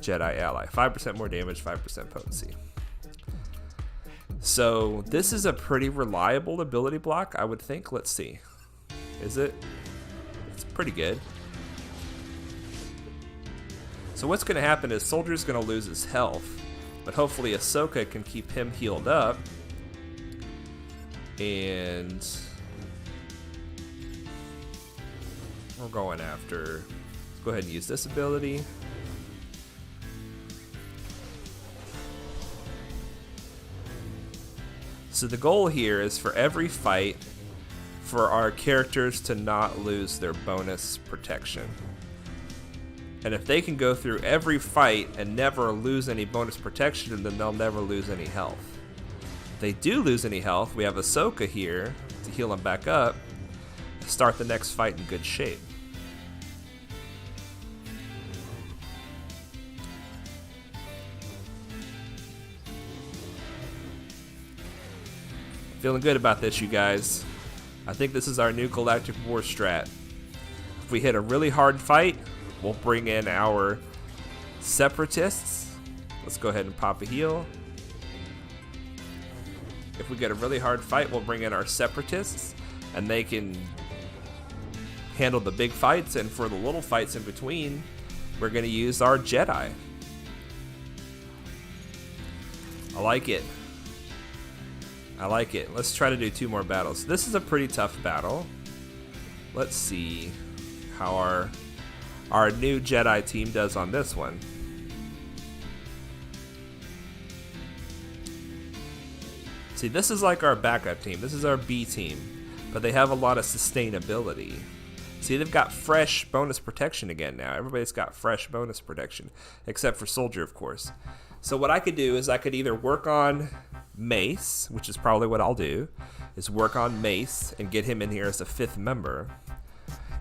A: Jedi ally. 5% more damage, 5% potency. So this is a pretty reliable ability block, I would think. Let's see. Is it? It's pretty good. So what's going to happen is Soldier's going to lose his health, but hopefully Ahsoka can keep him healed up. And we're going after... Let's go ahead and use this ability. So the goal here is for every fight for our characters to not lose their bonus protection. And if they can go through every fight and never lose any bonus protection, then they'll never lose any health. If they do lose any health, we have Ahsoka here to heal them back up, to start the next fight in good shape. Feeling good about this, you guys. I think this is our new Galactic War strat. If we hit a really hard fight, we'll bring in our Separatists. Let's go ahead and pop a heal. If we get a really hard fight, we'll bring in our Separatists, and they can handle the big fights, and for the little fights in between, we're going to use our Jedi. I like it. I like it. Let's try to do 2 more battles. This is a pretty tough battle. Let's see how our new Jedi team does on this one. See, this is like our backup team. This is our B team, but they have a lot of sustainability. See, they've got fresh bonus protection again now. Everybody's got fresh bonus protection, except for Soldier, of course. So what I could do is I could either work on Mace, which is probably what I'll do, is work on Mace and get him in here as a 5th member.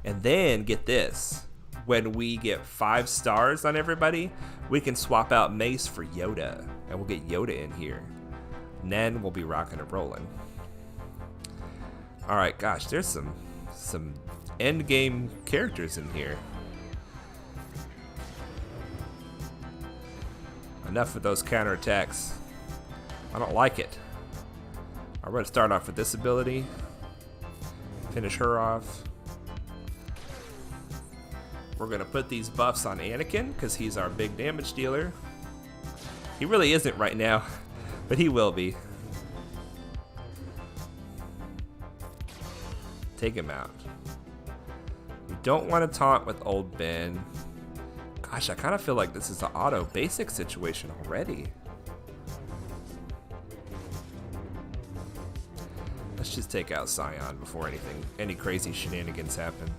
A: And then, get this, when we get 5 stars on everybody, we can swap out Mace for Yoda, and we'll get Yoda in here. And then we'll be rocking and rolling. Alright, gosh, there's some end game characters in here. Enough of those counterattacks. I don't like it. I'm going to start off with this ability. Finish her off. We're going to put these buffs on Anakin because he's our big damage dealer. He really isn't right now, but he will be. Take him out. We don't want to taunt with Old Ben. Gosh, I kind of feel like this is an auto basic situation already. Let's just take out Scion before any crazy shenanigans happened.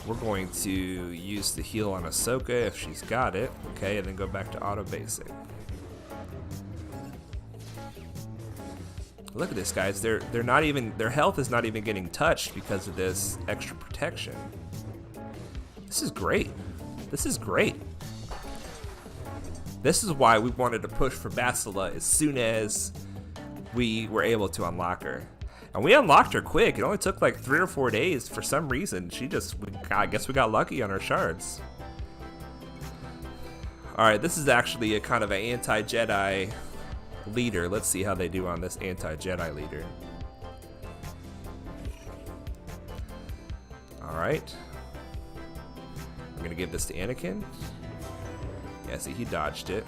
A: We're going to use the heal on Ahsoka if she's got it, okay, and then go back to auto basic. Look at this, guys. They're not even, their health is not even getting touched because of this extra protection. This is great. This is great. This is why we wanted to push for Bastila as soon as we were able to unlock her. And we unlocked her quick. It only took like 3 or 4 days. For some reason, I guess we got lucky on her shards. Alright, this is actually a kind of an anti-Jedi leader. Let's see how they do on this anti-Jedi leader. Alright. I'm going to give this to Anakin. Yeah, see, he dodged it.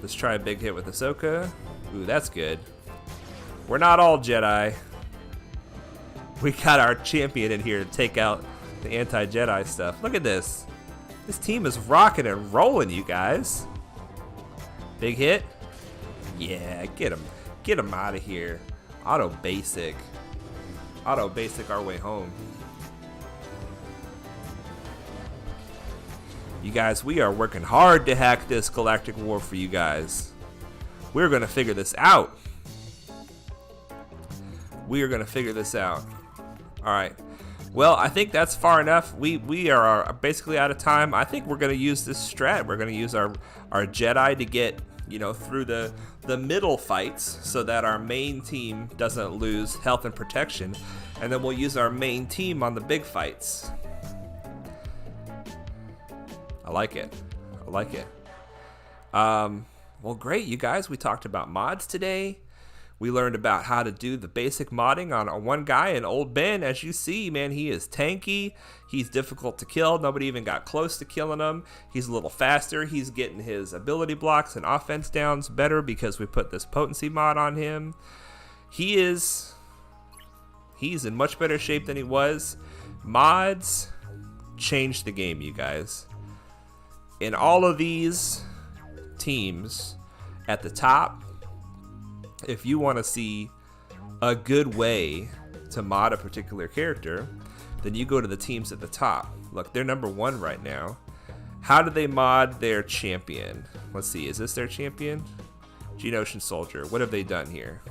A: Let's try a big hit with Ahsoka. Ooh, that's good. We're not all Jedi. We got our champion in here to take out the anti-Jedi stuff. Look at this. This team is rocking and rolling, you guys. Big hit. Yeah, get him. Get him out of here. Auto basic. Auto basic our way home. You guys, we are working hard to hack this Galactic War for you guys. We're going to figure this out. We are going to figure this out. All right. Well, I think that's far enough. We are basically out of time. I think we're going to use this strat. We're going to use our Jedi to get, you know, through the middle fights so that our main team doesn't lose health and protection. And then we'll use our main team on the big fights. I like it. I like it. Well, great, you guys. We talked about mods today. We learned about how to do the basic modding on one guy, and Old Ben. As you see, man, he is tanky. He's difficult to kill. Nobody even got close to killing him. He's a little faster. He's getting his ability blocks and offense downs better because we put this potency mod on him. He's in much better shape than he was. Mods changed the game, you guys. In all of these teams at the top, if you want to see a good way to mod a particular character, then you go to the teams at the top. Look, they're number 1 right now. How do they mod their champion? Let's see, is this their champion? Geonosian Soldier. What have they done here?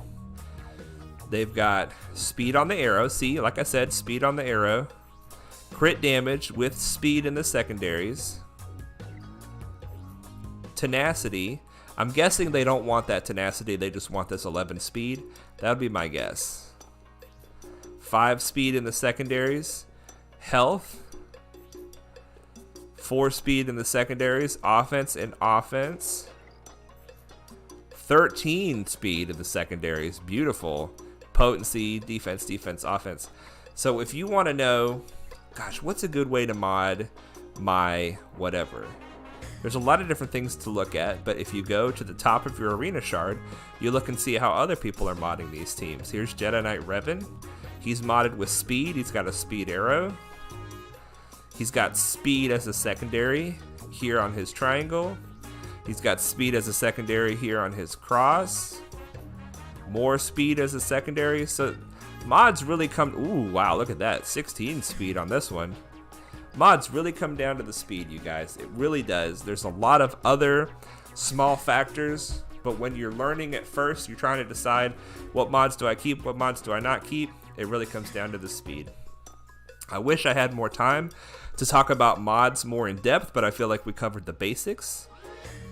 A: They've got speed on the arrow. See, like I said, speed on the arrow. Crit damage with speed in the secondaries. Tenacity. I'm guessing they don't want that tenacity, they just want this 11 speed. That would be my guess. 5 speed in the secondaries. Health. 4 speed in the secondaries. Offense and offense. 13 speed in the secondaries. Beautiful. Potency, defense, defense, offense. So if you want to know, gosh, what's a good way to mod my whatever? There's a lot of different things to look at, but if you go to the top of your arena shard, you look and see how other people are modding these teams. Here's Jedi Knight Revan. He's modded with speed. He's got a speed arrow. He's got speed as a secondary here on his triangle. He's got speed as a secondary here on his cross. More speed as a secondary. So mods really come... Ooh, wow, look at that. 16 speed on this one. Mods really come down to the speed, you guys. It really does. There's a lot of other small factors, but when you're learning at first, you're trying to decide what mods do I keep, what mods do I not keep. It really comes down to the speed. I wish I had more time to talk about mods more in depth, but I feel like we covered the basics.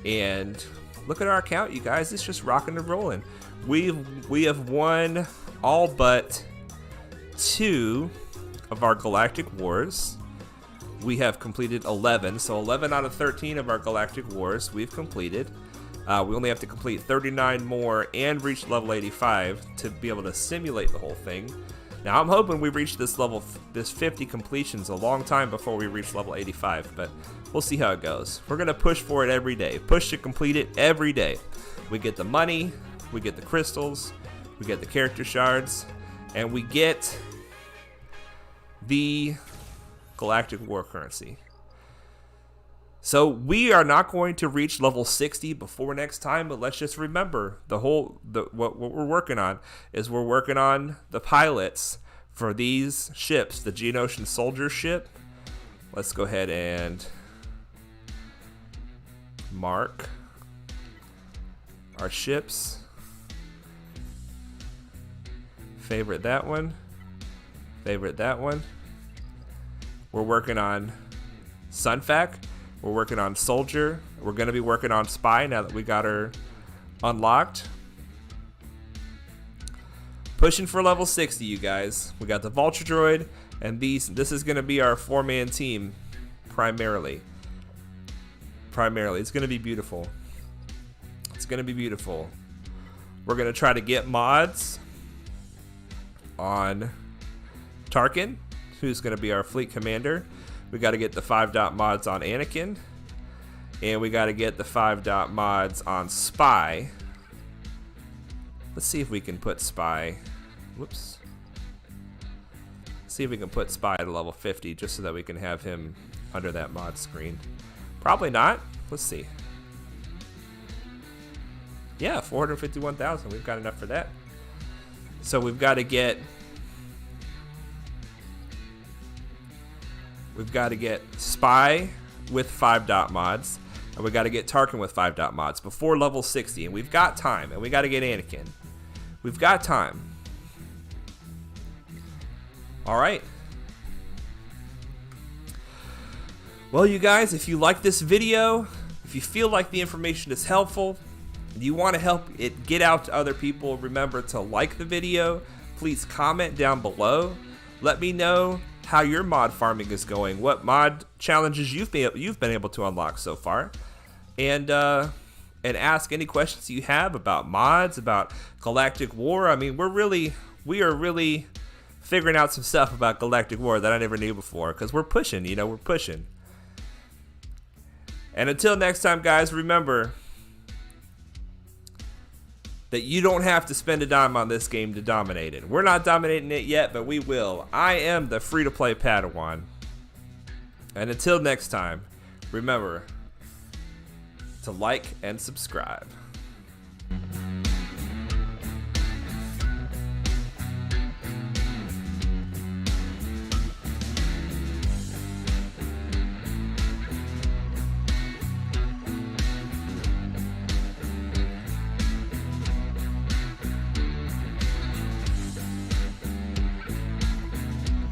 A: And look at our account, you guys. It's just rocking and rolling. We have won all but 2 of our Galactic Wars. We have completed 11, so 11 out of 13 of our Galactic Wars we've completed. We only have to complete 39 more and reach level 85 to be able to simulate the whole thing. Now I'm hoping we reach this 50 completions a long time before we reach level 85, but we'll see how it goes. We're gonna push for it every day. Push to complete it every day. We get the money, we get the crystals, we get the character shards, and we get the Galactic War currency. So we are not going to reach level 60 before next time, but let's just remember what we're working on is we're working on the pilots for these ships, the Geonosian Soldier ship. Let's go ahead and mark our ships. Favorite that one. Favorite that one. We're working on Sunfac. We're working on Soldier. We're going to be working on Spy now that we got her unlocked. Pushing for level 60, you guys. We got the Vulture Droid, and this is going to be our 4-man team primarily. It's going to be beautiful. It's going to be beautiful. We're going to try to get mods on Tarkin, who's going to be our fleet commander. We got to get the 5-dot mods on Anakin. And we got to get the 5 mods on Spy. Let's see if we can put Spy. Whoops. See if we can put Spy at level 50 just so that we can have him under that mod screen. Probably not. Let's see. Yeah, 451,000. We've got enough for that. So we've got to get Spy with 5 mods, and we got to get Tarkin with 5 mods before level 60. And we've got time, and we got to get Anakin. We've got time. All right. Well, you guys, if you like this video, if you feel like the information is helpful, and you want to help it get out to other people, remember to like the video. Please comment down below. Let me know how your mod farming is going, what mod challenges you've been able to unlock so far, and ask any questions you have about mods, about Galactic War. I mean, we are really figuring out some stuff about Galactic War that I never knew before, because we're pushing, we're pushing. And until next time, guys, remember that you don't have to spend a dime on this game to dominate it. We're not dominating it yet, but we will. I am the free-to-play Padawan. And until next time, remember to like and subscribe.